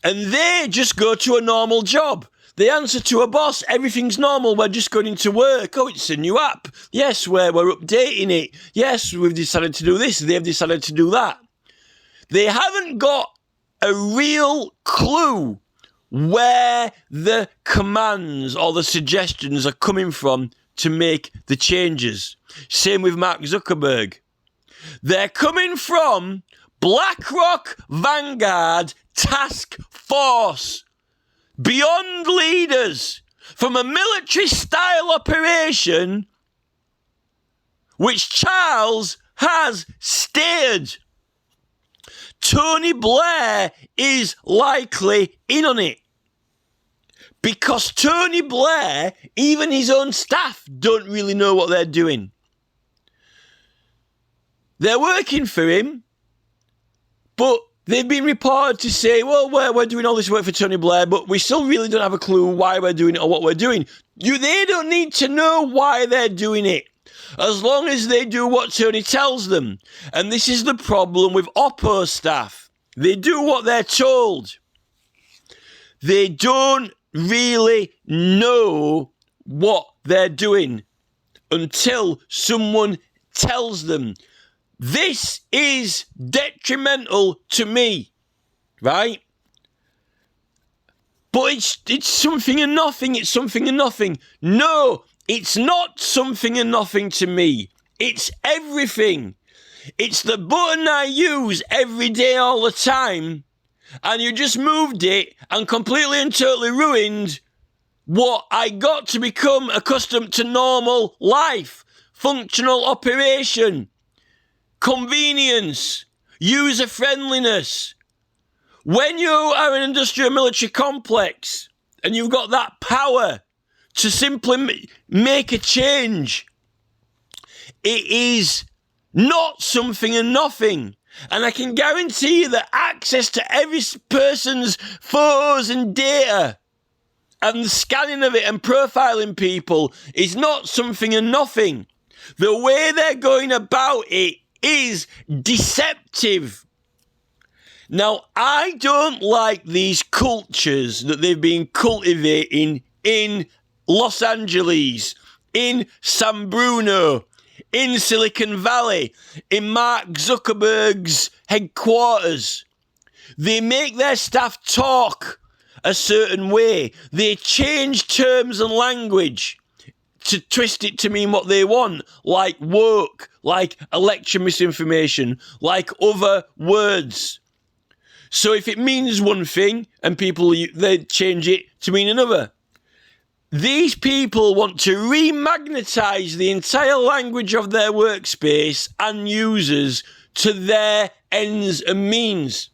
And they just go to a normal job. They answer to a boss, everything's normal, we're just going into work. Oh, it's a new app. Yes, we're updating it. Yes, we've decided to do this, they've decided to do that. They haven't got a real clue where the commands or the suggestions are coming from to make the changes. Same with Mark Zuckerberg. They're coming from BlackRock Vanguard Task Force. Beyond leaders, from a military-style operation which Charles has steered. Tony Blair is likely in on it. Because Tony Blair, even his own staff, don't really know what they're doing. They're working for him, but they've been reported to say, well, we're doing all this work for Tony Blair, but we still really don't have a clue why we're doing it or what we're doing. They don't need to know why they're doing it, as long as they do what Tony tells them. And this is the problem with Oppo staff. They do what they're told. They don't really know what they're doing until someone tells them. This is detrimental to me, right? But it's something and nothing, it's something and nothing. No, it's not something and nothing to me. It's everything. It's the button I use every day, all the time, and you just moved it and completely and totally ruined what I got to become accustomed to normal life, functional operation. Convenience, user-friendliness. When you are an industrial military complex and you've got that power to simply make a change, it is not something and nothing. And I can guarantee you that access to every person's photos and data and the scanning of it and profiling people is not something and nothing. The way they're going about it is deceptive. Now, I don't like these cultures that they've been cultivating in Los Angeles, in San Bruno, in Silicon Valley, in Mark Zuckerberg's headquarters. They make their staff talk a certain way. They change terms and language to twist it to mean what they want, like woke, like election misinformation, like other words. So if it means one thing and people, they change it to mean another. These people want to remagnetize the entire language of their workspace and users to their ends and means.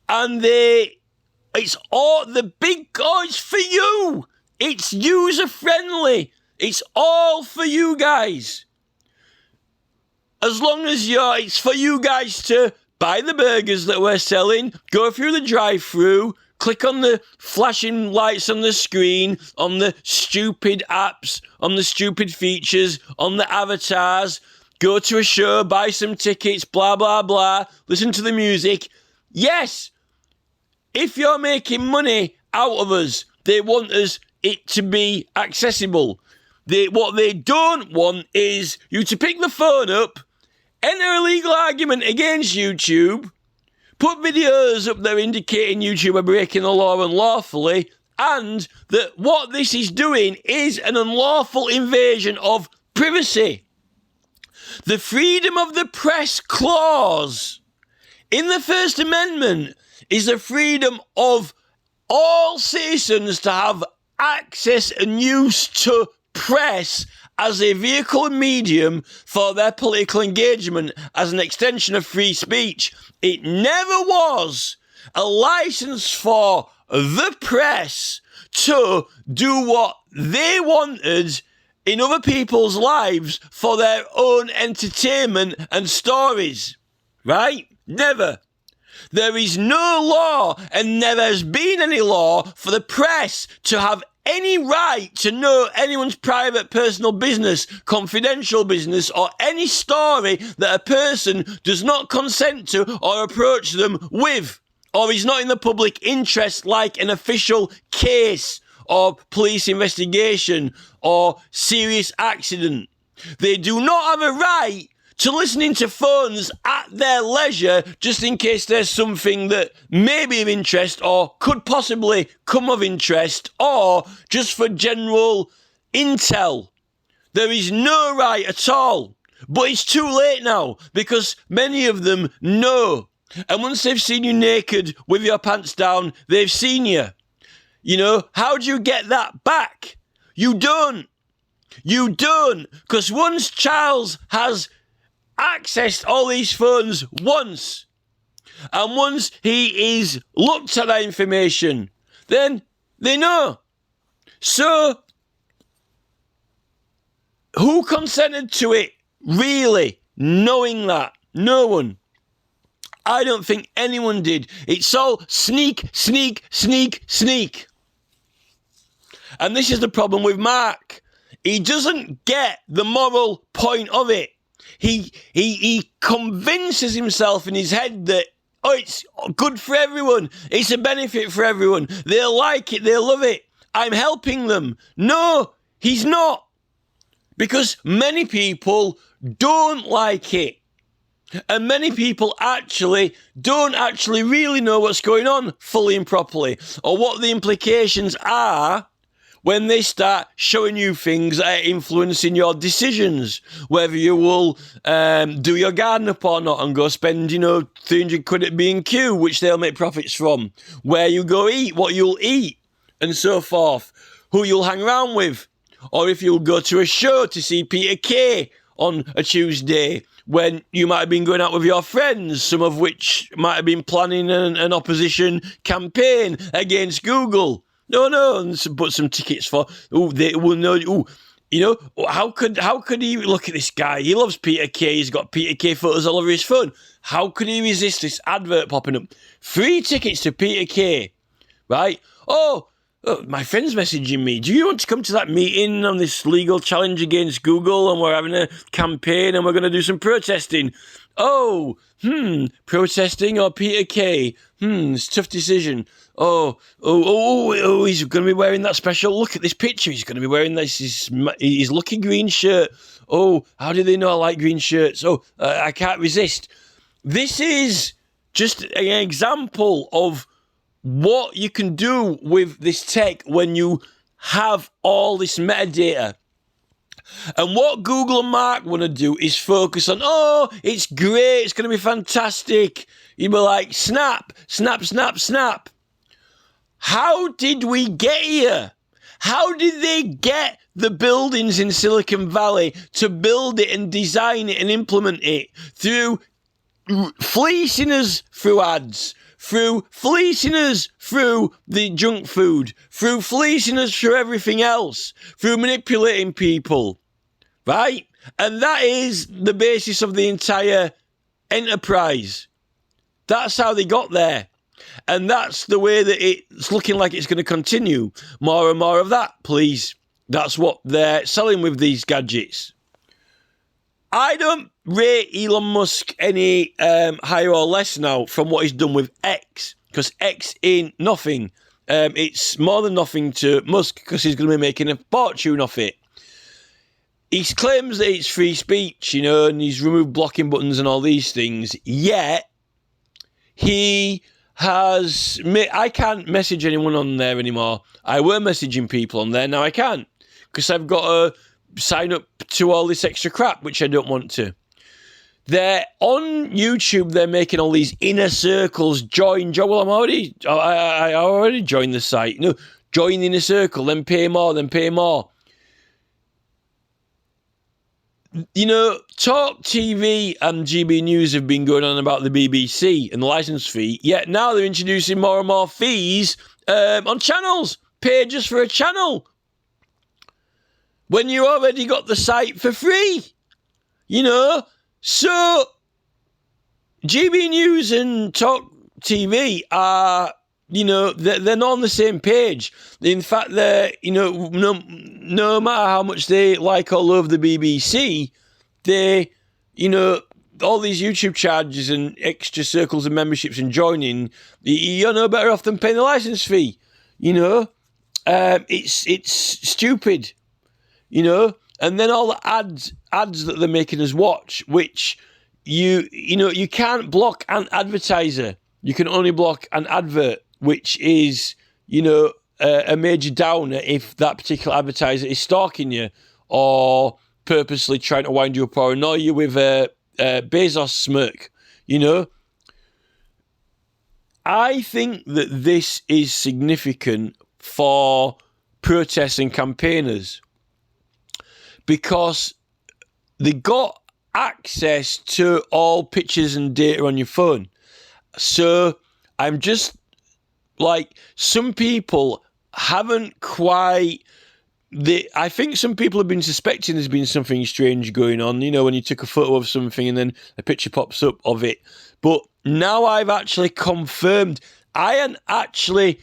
And it's all the big, it's for you. It's user-friendly. It's all for you guys. As long as it's for you guys to buy the burgers that we're selling, go through the drive-through, click on the flashing lights on the screen, on the stupid apps, on the stupid features, on the avatars, go to a show, buy some tickets, blah, blah, blah, listen to the music. Yes, if you're making money out of us, they want it to be accessible. What they don't want is you to pick the phone up, enter a legal argument against YouTube, put videos up there indicating YouTube are breaking the law unlawfully, and that what this is doing is an unlawful invasion of privacy. The freedom of the press clause in the First Amendment is the freedom of all citizens to have access and use to press as a vehicle and medium for their political engagement as an extension of free speech. It never was a license for the press to do what they wanted in other people's lives for their own entertainment and stories. Right? Never. There is no law, and never has been any law, for the press to have any right to know anyone's private personal business, confidential business, or any story that a person does not consent to or approach them with, or is not in the public interest, like an official case or police investigation or serious accident. They do not have a right to listening to phones at their leisure just in case there's something that may be of interest or could possibly come of interest, or just for general intel. There is no right at all. But it's too late now, because many of them know. And once they've seen you naked with your pants down, they've seen you. You know, how do you get that back? You don't. You don't. Because once Charles has accessed all these phones once, and once he is looked at that information, then they know. So, who consented to it, really, knowing that? No one. I don't think anyone did. It's all sneak, sneak, sneak, sneak. And this is the problem with Mark. He doesn't get the moral point of it. He convinces himself in his head that, oh, it's good for everyone. It's a benefit for everyone. They'll like it. They'll love it. I'm helping them. No, he's not. Because many people don't like it. And many people don't actually really know what's going on fully and properly, or what the implications are when they start showing you things that are influencing your decisions, whether you will do your garden up or not and go spend, 300 quid at B&Q, which they'll make profits from, where you go eat, what you'll eat, and so forth, who you'll hang around with, or if you'll go to a show to see Peter Kay on a Tuesday, when you might have been going out with your friends, some of which might have been planning an opposition campaign against Google. No, and put some tickets for. They will know. How could he look at this guy? He loves Peter Kay. He's got Peter Kay photos all over his phone. How could he resist this advert popping up? Free tickets to Peter Kay, right? Oh, my friend's messaging me. Do you want to come to that meeting on this legal challenge against Google? And we're having a campaign and we're going to do some protesting. Oh, protesting or Peter Kay? It's a tough decision. Oh, he's going to be wearing that special. Look at this picture. He's going to be wearing this. His lucky green shirt. Oh, how do they know I like green shirts? Oh, I can't resist. This is just an example of what you can do with this tech when you have all this metadata. And what Google and Mark want to do is focus on, it's great, it's going to be fantastic. You'd be like, snap, snap, snap, snap. How did we get here? How did they get the buildings in Silicon Valley to build it and design it and implement it? Through fleecing us through ads, through fleecing us through the junk food, through fleecing us through everything else, through manipulating people, right? And that is the basis of the entire enterprise. That's how they got there. And that's the way that it's looking like it's going to continue. More and more of that, please. That's what they're selling with these gadgets. I don't rate Elon Musk any higher or less now from what he's done with X, because X ain't nothing. It's more than nothing to Musk because he's going to be making a fortune off it. He claims that it's free speech, you know, and he's removed blocking buttons and all these things. Yet, he has... I can't message anyone on there anymore. I were messaging people on there, now I can't. Because I've got to sign up to all this extra crap, which I don't want to. They're on YouTube, they're making all these inner circles, join. Well, I already joined the site. No, join the inner circle, then pay more, then pay more. You know, Talk TV and GB News have been going on about the BBC and the licence fee, yet now they're introducing more and more fees on channels. Pay just for a channel. When you already got the site for free. You know, so GB News and Talk TV are, you know, they're not on the same page. In fact, they're, you know, no matter how much they like or love the BBC, they, you know, all these YouTube charges and extra circles and memberships and joining, you're no better off than paying the license fee. You know, it's stupid. You know, and then all the ads that they're making us watch, which you know, you can't block an advertiser. You can only block an advert, which is, you know, a major downer if that particular advertiser is stalking you or purposely trying to wind you up or annoy you with a Bezos smirk, you know. I think that this is significant for protests and campaigners because they got access to all pictures and data on your phone. So I'm just like, some people haven't quite... I think some people have been suspecting there's been something strange going on, you know, when you took a photo of something and then a picture pops up of it. But now I've actually confirmed. I hadn't actually...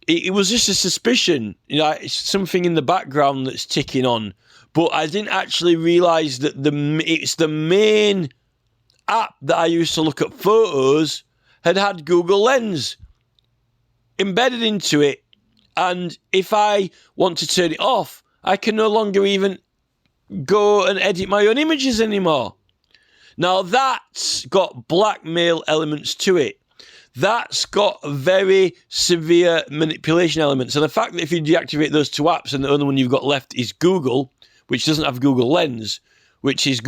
It was just a suspicion, you know, it's something in the background that's ticking on. But I didn't actually realise that it's the main app that I used to look at photos had Google Lens embedded into it. And if I want to turn it off, I can no longer even go and edit my own images anymore. Now, that's got blackmail elements to it. That's got very severe manipulation elements. And the fact that if you deactivate those two apps and the only one you've got left is Google, which doesn't have Google Lens, which is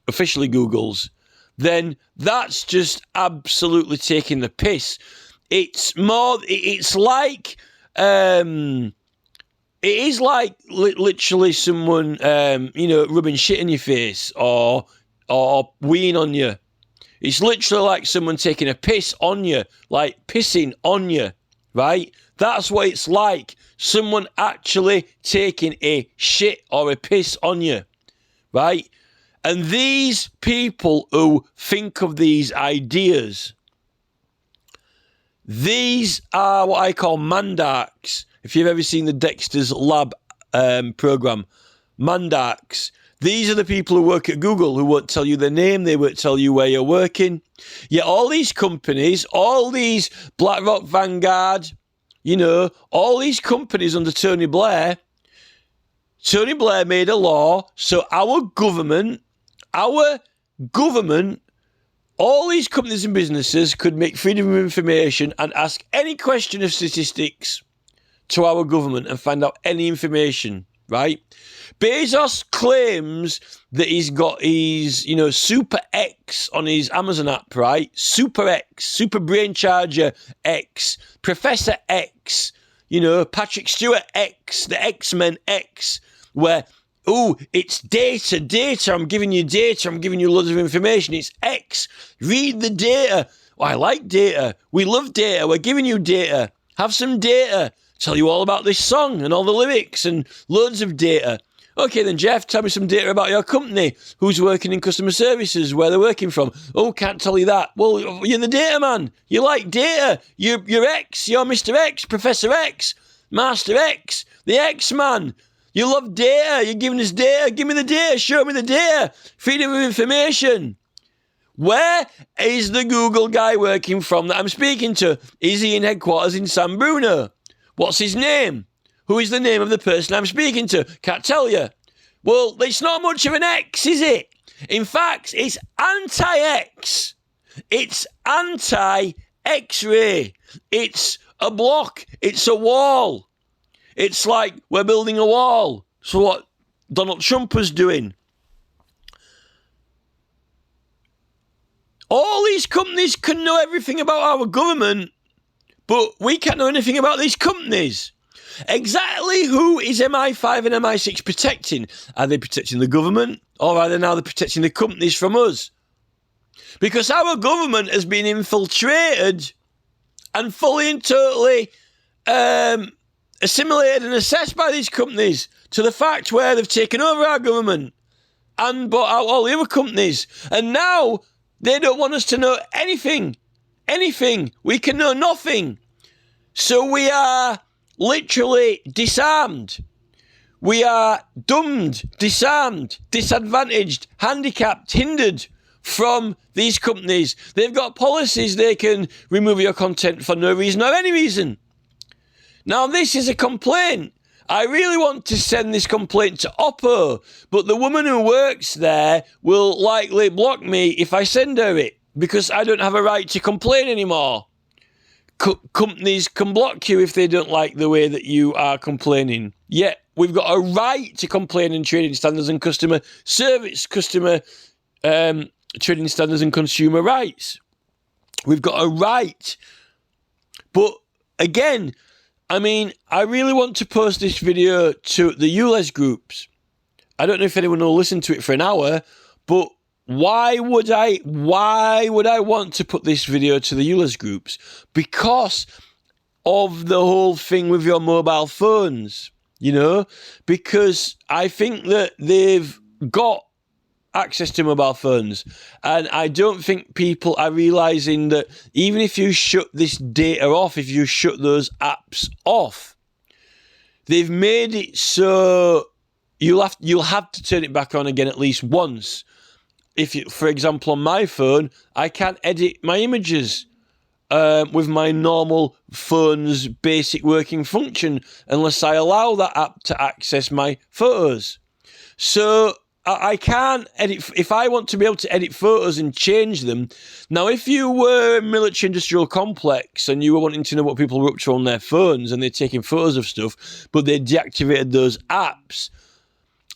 officially Google's, then that's just absolutely taking the piss. It's like... it is like literally someone, you know, rubbing shit in your face or weeing on you. It's literally like someone taking a piss on you, like pissing on you, right? That's what it's like. Someone actually taking a shit or a piss on you, right? And these people who think of these ideas, these are what I call mandarks. If you've ever seen the Dexter's Lab program, mandarks. These are the people who work at Google who won't tell you their name, they won't tell you where you're working. Yet all these companies, all these BlackRock, Vanguard, you know, all these companies under Tony Blair made a law so our government, all these companies and businesses could make freedom of information and ask any question of statistics to our government and find out any information, right? Bezos claims that he's got his, you know, Super X on his Amazon app, right? Super X, Super Brain Charger X, Professor X, you know, Patrick Stewart X, the X-Men X, where, oh, it's data, I'm giving you data, I'm giving you loads of information, it's X, read the data. Oh, I like data, we love data, we're giving you data, have some data, tell you all about this song and all the lyrics and loads of data. Okay then, Jeff, tell me some data about your company. Who's working in customer services? Where they're working from? Oh, can't tell you that. Well, you're the data man. You like data. You're X. You're Mr. X, Professor X, Master X, the X-Man. You love data. You're giving us data. Give me the data. Show me the data. Freedom of information. Where is the Google guy working from that I'm speaking to? Is he in headquarters in San Bruno? What's his name? Who is the name of the person I'm speaking to? Can't tell you. Well, it's not much of an X, is it? In fact, it's anti-X. It's anti-X-ray. It's a block. It's a wall. It's like we're building a wall. So what Donald Trump was doing. All these companies can know everything about our government, but we can't know anything about these companies. Exactly who is MI5 and MI6 protecting? Are they protecting the government, or are they now protecting the companies from us? Because our government has been infiltrated and fully and totally assimilated and assessed by these companies to the fact where they've taken over our government and bought out all the other companies. And now they don't want us to know anything. Anything. We can know nothing. So we are literally disarmed. We are doomed, disarmed, disadvantaged, handicapped, hindered from these companies. They've got policies. They can remove your content for no reason or any reason. Now, this is a complaint. I really want to send this complaint to Oppo, but the woman who works there will likely block me if I send her it, because I don't have a right to complain anymore. Companies can block you if they don't like the way that you are complaining. Yet, we've got a right to complain in trading standards and customer service, trading standards and consumer rights. We've got a right. But again, I mean, I really want to post this video to the ULEZ groups. I don't know if anyone will listen to it for an hour, but why would I want to put this video to the ULEZ groups? Because of the whole thing with your mobile phones, you know? Because I think that they've got access to mobile phones, and I don't think people are realising that even if you shut this data off, if you shut those apps off, they've made it so you'll have to turn it back on again at least once. If you, for example, on my phone, I can't edit my images with my normal phone's basic working function unless I allow that app to access my photos. So I can't edit. If I want to be able to edit photos and change them. Now, if you were a military industrial complex and you were wanting to know what people were up to on their phones and they're taking photos of stuff, but they deactivated those apps,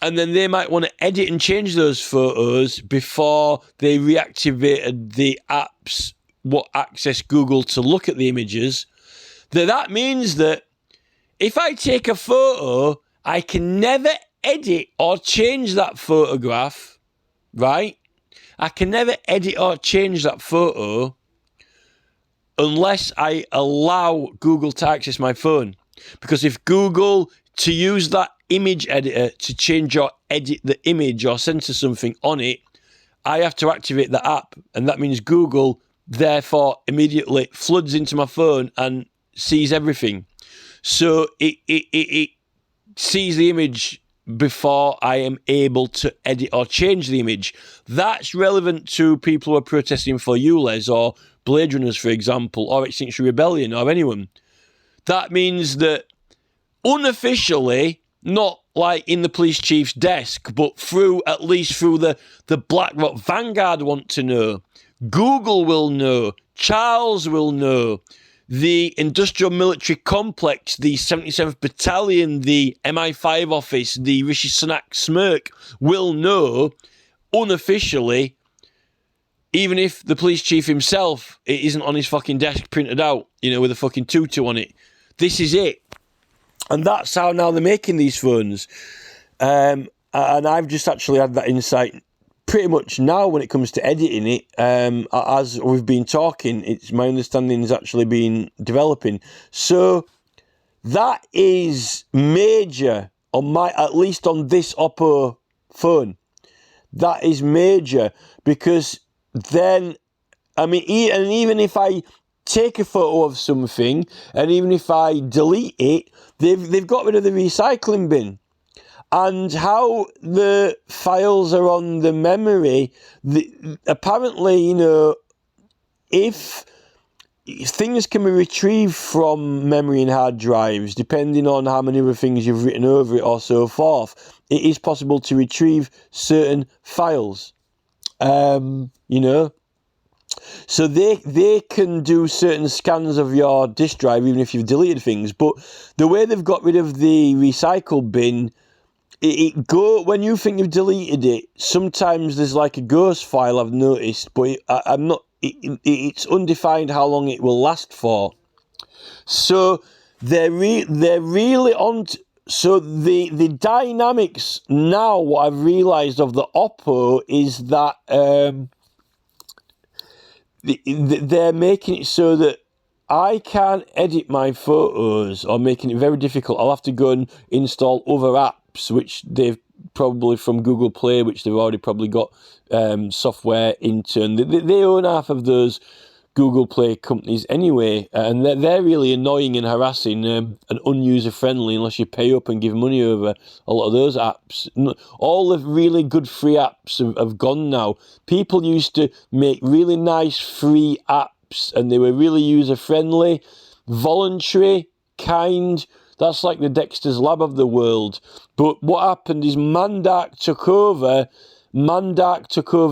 and then they might want to edit and change those photos before they reactivated the apps, what access Google to look at the images, that means that if I take a photo, I can never edit or change that photograph, right? I can never edit or change that photo unless I allow Google to access my phone. Because if Google, to use that image editor to change or edit the image or censor something on it, I have to activate the app. And that means Google, therefore, immediately floods into my phone and sees everything. So it sees the image before I am able to edit or change the image. That's relevant to people who are protesting for ULEZ or Blade Runners, for example, or Extinction Rebellion or anyone. That means that unofficially, not like in the police chief's desk, but at least through the BlackRock Vanguard want to know, Google will know, Charles will know, the industrial military complex, the 77th Battalion, the MI5 office, the Rishi Sunak smirk will know unofficially, even if the police chief himself, it isn't on his fucking desk printed out, you know, with a fucking tutu on it. This is it. And that's how now they're making these phones. And I've just actually had that insight pretty much now when it comes to editing it. As we've been talking, it's my understanding has actually been developing. So that is major at least on this Oppo phone. That is major, because then, I mean, and even if I take a photo of something, and even if I delete it, they've got rid of the recycling bin. And how the files are on the memory, apparently, you know, if things can be retrieved from memory and hard drives, depending on how many other things you've written over it or so forth, it is possible to retrieve certain files. You know, so they can do certain scans of your disk drive even if you've deleted things. But the way they've got rid of the recycle bin, when you think you've deleted it, sometimes there's like a ghost file I've noticed, but it's undefined how long it will last for. So they're really on. So the dynamics now, what I've realised of the Oppo is that they're making it so that I can't edit my photos, or making it very difficult. I'll have to go and install other apps, which they've probably from Google Play, which they've already probably got software into. And they own half of those Google Play companies anyway, and they're really annoying and harassing and unuser-friendly unless you pay up and give money over a lot of those apps. All the really good free apps have gone now. People used to make really nice free apps, and they were really user-friendly, voluntary, kind. That's like the Dexter's Lab of the world. But what happened is Mandark took over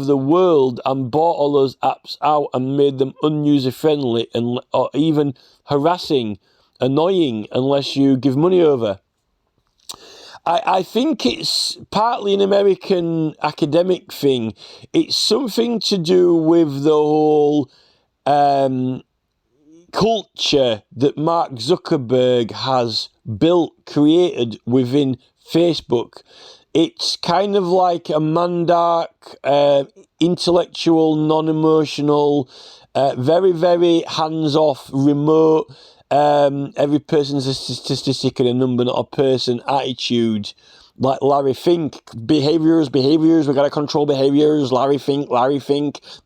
the world and bought all those apps out and made them unuser-friendly or even harassing, annoying, unless you give money over. I think it's partly an American academic thing. It's something to do with the whole culture that Mark Zuckerberg has created within Facebook. It's kind of like a Mandark, intellectual, non-emotional, very, very hands-off, remote, every person's a statistic and a number, not a person attitude. Like Larry Fink, behaviours, we've got to control behaviours, Larry Fink,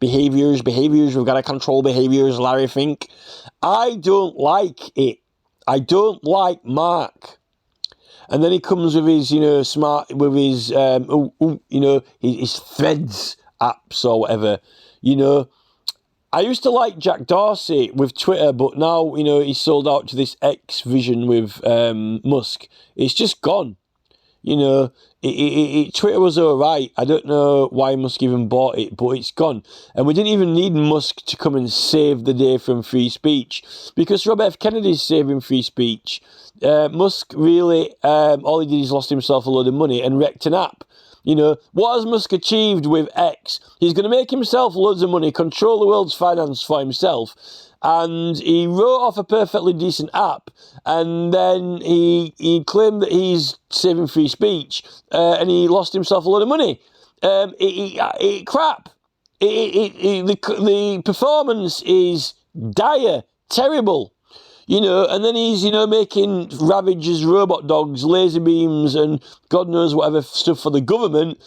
behaviours, we've got to control behaviours, Larry Fink. I don't like it. I don't like Mark. And then he comes with his, his Threads apps or whatever, I used to like Jack Dorsey with Twitter, but now, he's sold out to this X vision with Musk. It's just gone. Twitter was all right. I don't know why Musk even bought it, but it's gone. And we didn't even need Musk to come and save the day from free speech, because Robert F. Kennedy's saving free speech. Musk really, all he did is lost himself a load of money and wrecked an app. What has Musk achieved with X? He's going to make himself loads of money, control the world's finance for himself, and he wrote off a perfectly decent app, and then he claimed that he's saving free speech, and he lost himself a lot of money. Crap. The performance is dire, terrible. And then he's, making Ravagers, robot dogs, laser beams, and God knows whatever stuff for the government.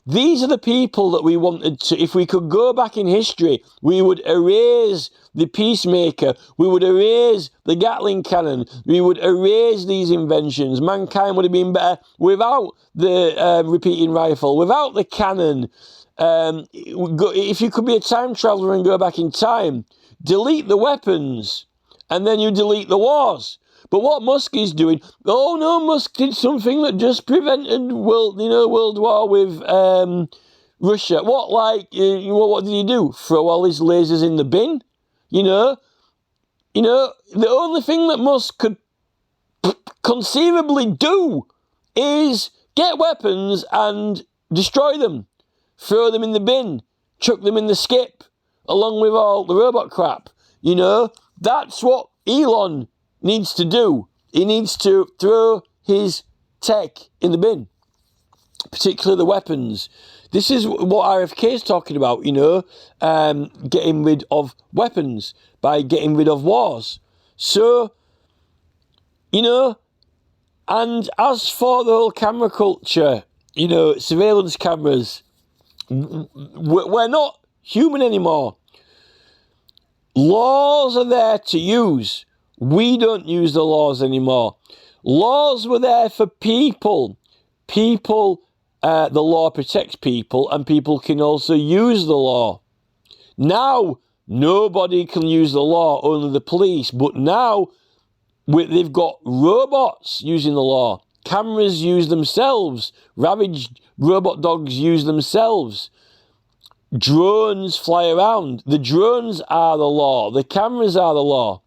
These are the people that we wanted to, if we could go back in history, we would erase the Peacemaker, we would erase the Gatling cannon, we would erase these inventions. Mankind would have been better without the repeating rifle, without the cannon. If you could be a time traveller and go back in time, delete the weapons, and then you delete the wars. But what Musk is doing, Musk did something that just prevented world war with Russia. What did he do? Throw all his lasers in the bin? The only thing that Musk could conceivably do is get weapons and destroy them. Throw them in the bin. Chuck them in the skip, along with all the robot crap. That's what Elon needs to do. He needs to throw his tech in the bin, particularly the weapons. This is what RFK is talking about, getting rid of weapons by getting rid of wars. So, And as for the whole camera culture, you know, surveillance cameras, we're not human anymore. Laws are there to use. We don't use the laws anymore. Laws were there for people. The law protects people, and people can also use the law. Now, nobody can use the law, only the police. But now, they've got robots using the law. Cameras use themselves. Ravaged robot dogs use themselves. Drones fly around. The drones are the law. The cameras are the law.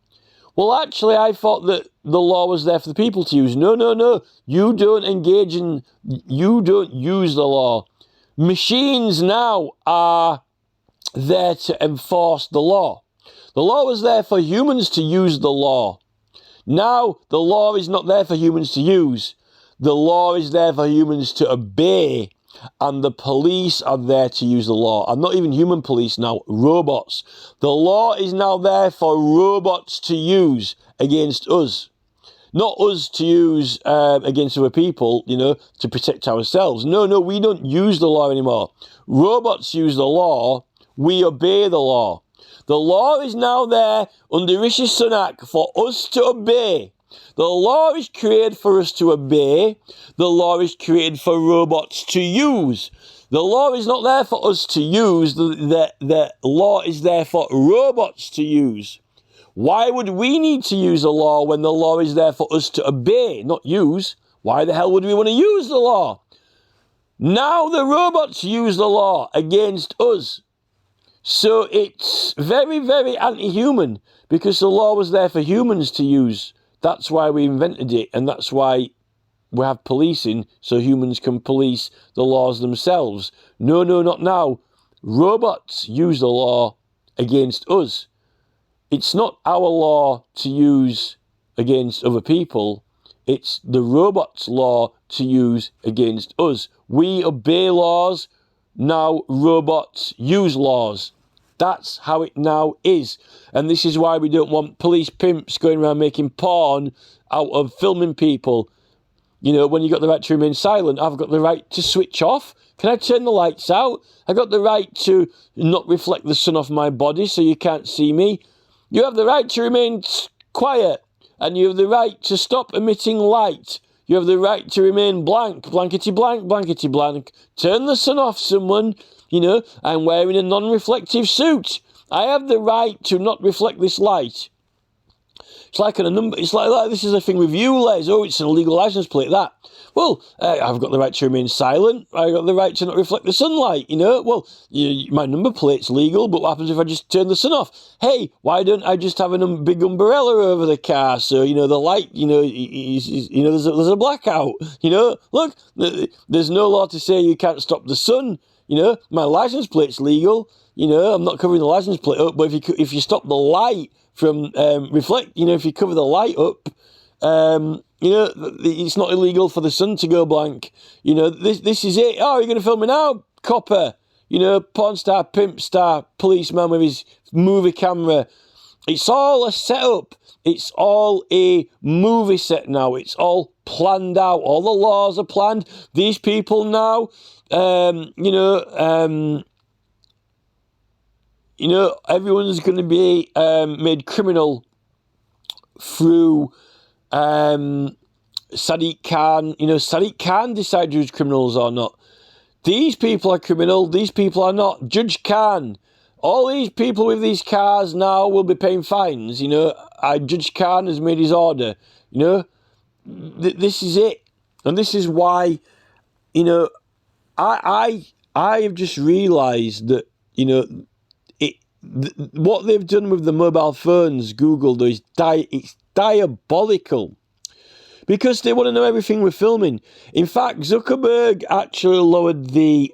Well, actually, I thought that the law was there for the people to use. No, no, no. You don't use the law. Machines now are there to enforce the law. The law was there for humans to use the law. Now, the law is not there for humans to use. The law is there for humans to obey. And the police are there to use the law. And not even human police now, robots. The law is now there for robots to use against us. Not us to use against other people, you know, to protect ourselves. No, no, we don't use the law anymore. Robots use the law. We obey the law. The law is now there under Rishi Sunak for us to obey. The law is created for us to obey. The law is created for robots to use. The law is not there for us to use. The law is there for robots to use. Why would we need to use the law when the law is there for us to obey, not use? Why the hell would we want to use the law? Now the robots use the law against us. So it's very, very anti-human because the law was there for humans to use. That's why we invented it, and that's why we have policing, so humans can police the laws themselves. No, no, not now. Robots use the law against us. It's not our law to use against other people. It's the robot's law to use against us. We obey laws. Now robots use laws. That's how it now is. And this is why we don't want police pimps going around making porn out of filming people. You know, when you got the right to remain silent, I've got the right to switch off. Can I turn the lights out? I got the right to not reflect the sun off my body so you can't see me. You have the right to remain quiet. And you have the right to stop emitting light. You have the right to remain blank. Blankety blank, blankety blank. Turn the sun off, someone. You know, I'm wearing a non-reflective suit. I have the right to not reflect this light. It's like it's like this is a thing with you, Les. Oh, it's an illegal license plate, that. Well, I've got the right to remain silent. I've got the right to not reflect the sunlight, you know. Well, my number plate's legal, but what happens if I just turn the sun off? Hey, why don't I just have a big umbrella over the car so, you know, the light, you know, there's a blackout, you know. Look, there's no law to say you can't stop the sun, you know. My license plate's legal, you know. I'm not covering the license plate up, but if you stop the light from reflect, you know, if you cover the light up, you know, it's not illegal for the sun to go blank. You know, this is it. Oh, you're going to film me now, copper? You know, porn star, pimp star, policeman with his movie camera. It's all a setup. It's all a movie set now. It's all planned out. All the laws are planned. These people now, everyone's going to be made criminal through Sadiq Khan. You know, Sadiq Khan decides who's criminals or not. These people are criminal. These people are not. Judge Khan. All these people with these cars now will be paying fines. You know, Judge Khan has made his order. You know, this is it, and this is why. You know, I have just realised that, you know, what they've done with the mobile phones, Google, is it's diabolical. Because they want to know everything we're filming. In fact, Zuckerberg actually lowered the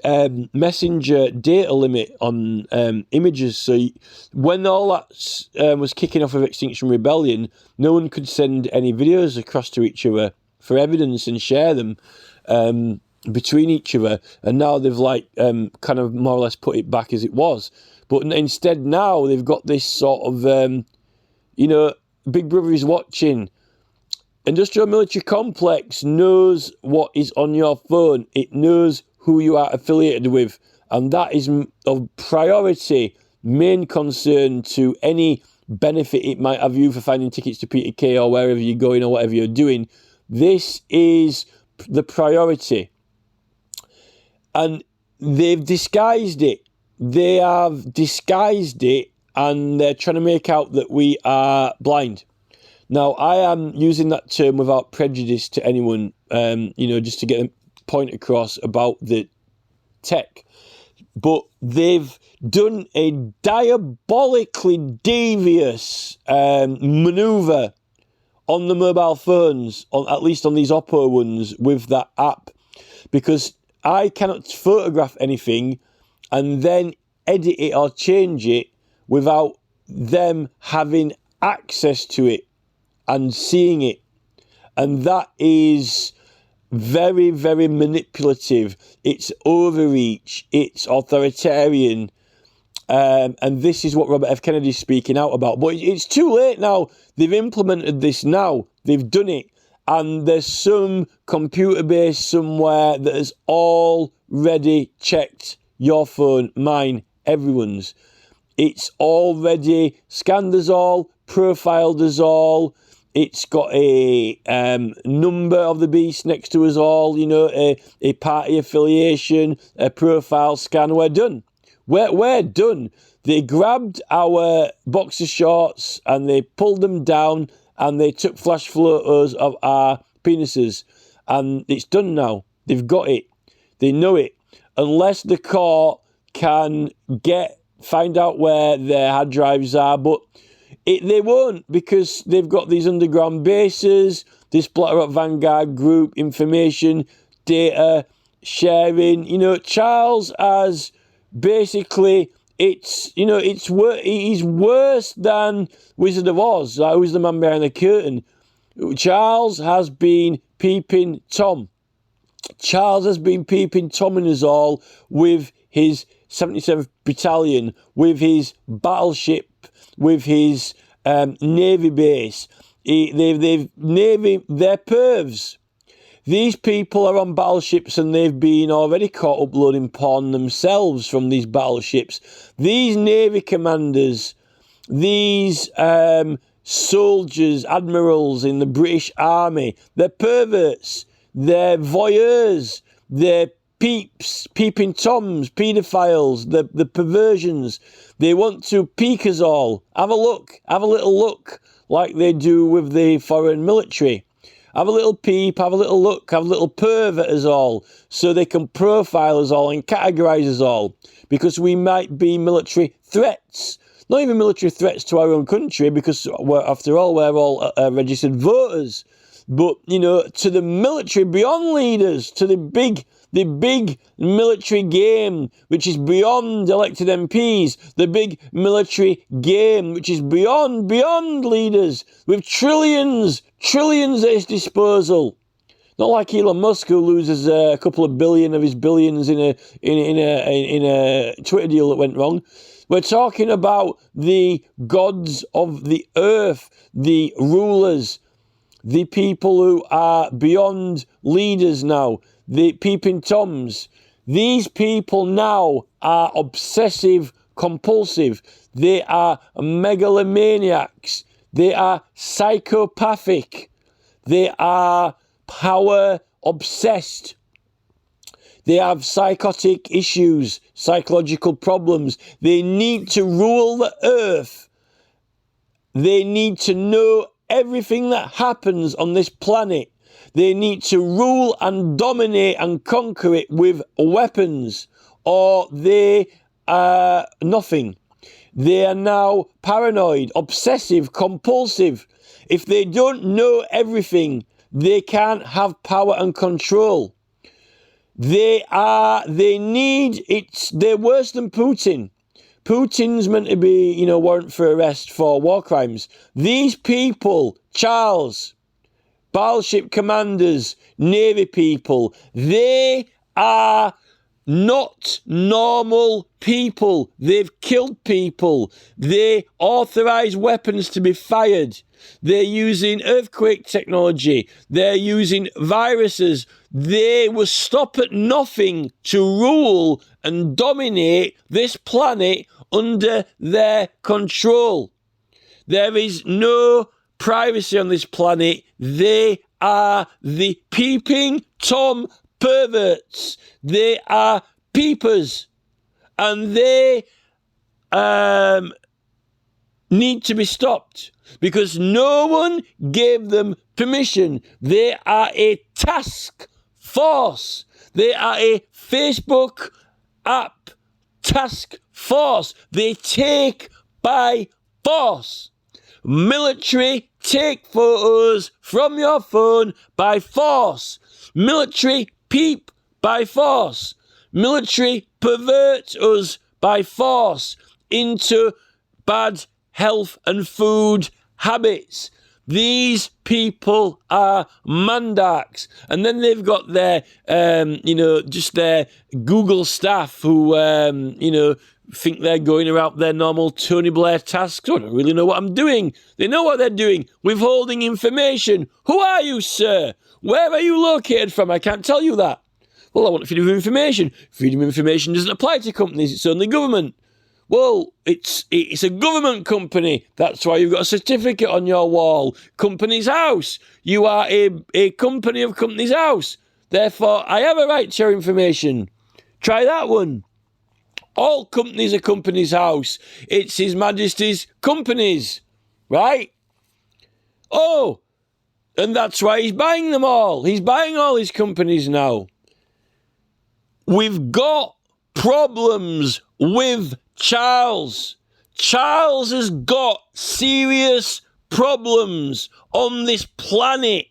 messenger data limit on images. So when all that was kicking off with Extinction Rebellion, no one could send any videos across to each other for evidence and share them between each other. And now they've kind of more or less put it back as it was. But instead now they've got this sort of, Big Brother is watching. industrial military complex knows what is on your phone. It knows who you are affiliated with. And that is of priority, main concern to any benefit it might have you for finding tickets to Peter Kay or wherever you're going or whatever you're doing. This is the priority. And they've disguised it. They have disguised it, and they're trying to make out that we are blind. Now, I am using that term without prejudice to anyone, just to get a point across about the tech. But they've done a diabolically devious manoeuvre on the mobile phones, at least on these Oppo ones, with that app. Because I cannot photograph anything and then edit it or change it without them having access to it and seeing it. And that is very, very manipulative. It's overreach. It's authoritarian. And this is what Robert F. Kennedy is speaking out about. But it's too late now. They've implemented this now. They've done it. And there's some computer base somewhere that has already checked your phone, mine, everyone's. It's already scanned us all, profiled us all. It's got a number of the beast next to us all, a party affiliation, a profile scan. We're done. We're done. They grabbed our boxer shorts and they pulled them down and they took flash photos of our penises. And it's done now. They've got it. They know it. Unless the court can find out where their hard drives are, but they won't, because they've got these underground bases, this BlackRock Vanguard group, information, data sharing. Charles has basically, he's worse than Wizard of Oz. Who's the man behind the curtain? Charles has been peeping Tom. Charles has been peeping Tom and us all with his 77th Battalion, with his battleship, with his Navy base. They're pervs. These people are on battleships and they've been already caught uploading porn themselves from these battleships. These Navy commanders, these soldiers, admirals in the British Army, they're perverts, they're voyeurs, they're peeping toms, paedophiles, the perversions. They want to peek us all. Have a little look, like they do with the foreign military. Have a little peep, have a little look, have a little perv at us all, so they can profile us all and categorise us all, because we might be military threats. Not even military threats to our own country, because after all, we're all registered voters. But, to the military beyond leaders, to the big military game, which is beyond elected MPs, the big military game, which is beyond leaders, with trillions at his disposal. Not like Elon Musk, who loses a couple of billion of his billions in a Twitter deal that went wrong. We're talking about the gods of the earth, the rulers, the people who are beyond leaders now, the peeping toms. These people now are obsessive compulsive. They are megalomaniacs. They are psychopathic. They are power obsessed. They have psychotic issues, psychological problems. They need to rule the earth. They need to know everything that happens on this planet. They need to rule and dominate and conquer it with weapons, or they are nothing. They are now paranoid, obsessive, compulsive. If they don't know everything, they can't have power and control. They're worse than Putin. Putin's meant to be, warrant for arrest for war crimes. These people, Charles, battleship commanders, Navy people, they are not normal people. They've killed people. They authorize weapons to be fired. They're using earthquake technology. They're using viruses. They will stop at nothing to rule and dominate this planet under their control. There is no privacy on this planet. They are the peeping Tom perverts. They are peepers. And they need to be stopped because no one gave them permission. They are a task force. They are a Facebook app task force. They take by force. Military take photos from your phone by force. Military peep by force. Military pervert us by force into bad health and food habits. These people are mandarks. And then they've got their, just their Google staff who, think they're going about their normal Tony Blair tasks. I don't really know what I'm doing. They know what they're doing. Withholding information. Who are you, sir? Where are you located from? I can't tell you that. Well, I want freedom of information. Freedom of information doesn't apply to companies. It's only government. Well, it's a government company. That's why you've got a certificate on your wall. Company's House. You are a company of Company's House. Therefore, I have a right to your information. Try that one. All companies are Company's House. It's His Majesty's companies, right? Oh, and that's why he's buying them all. He's buying all his companies now. We've got problems with Charles. Charles has got serious problems on this planet,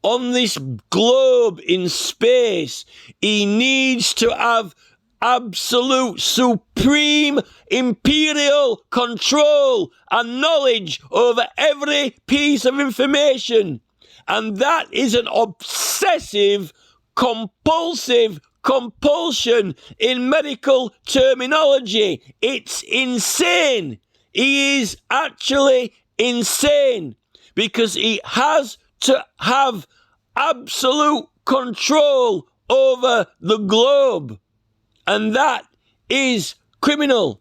on this globe in space. He needs to have absolute supreme imperial control and knowledge over every piece of information. And that is an obsessive, compulsive compulsion in medical terminology. It's insane. He is actually insane because he has to have absolute control over the globe. And that is criminal.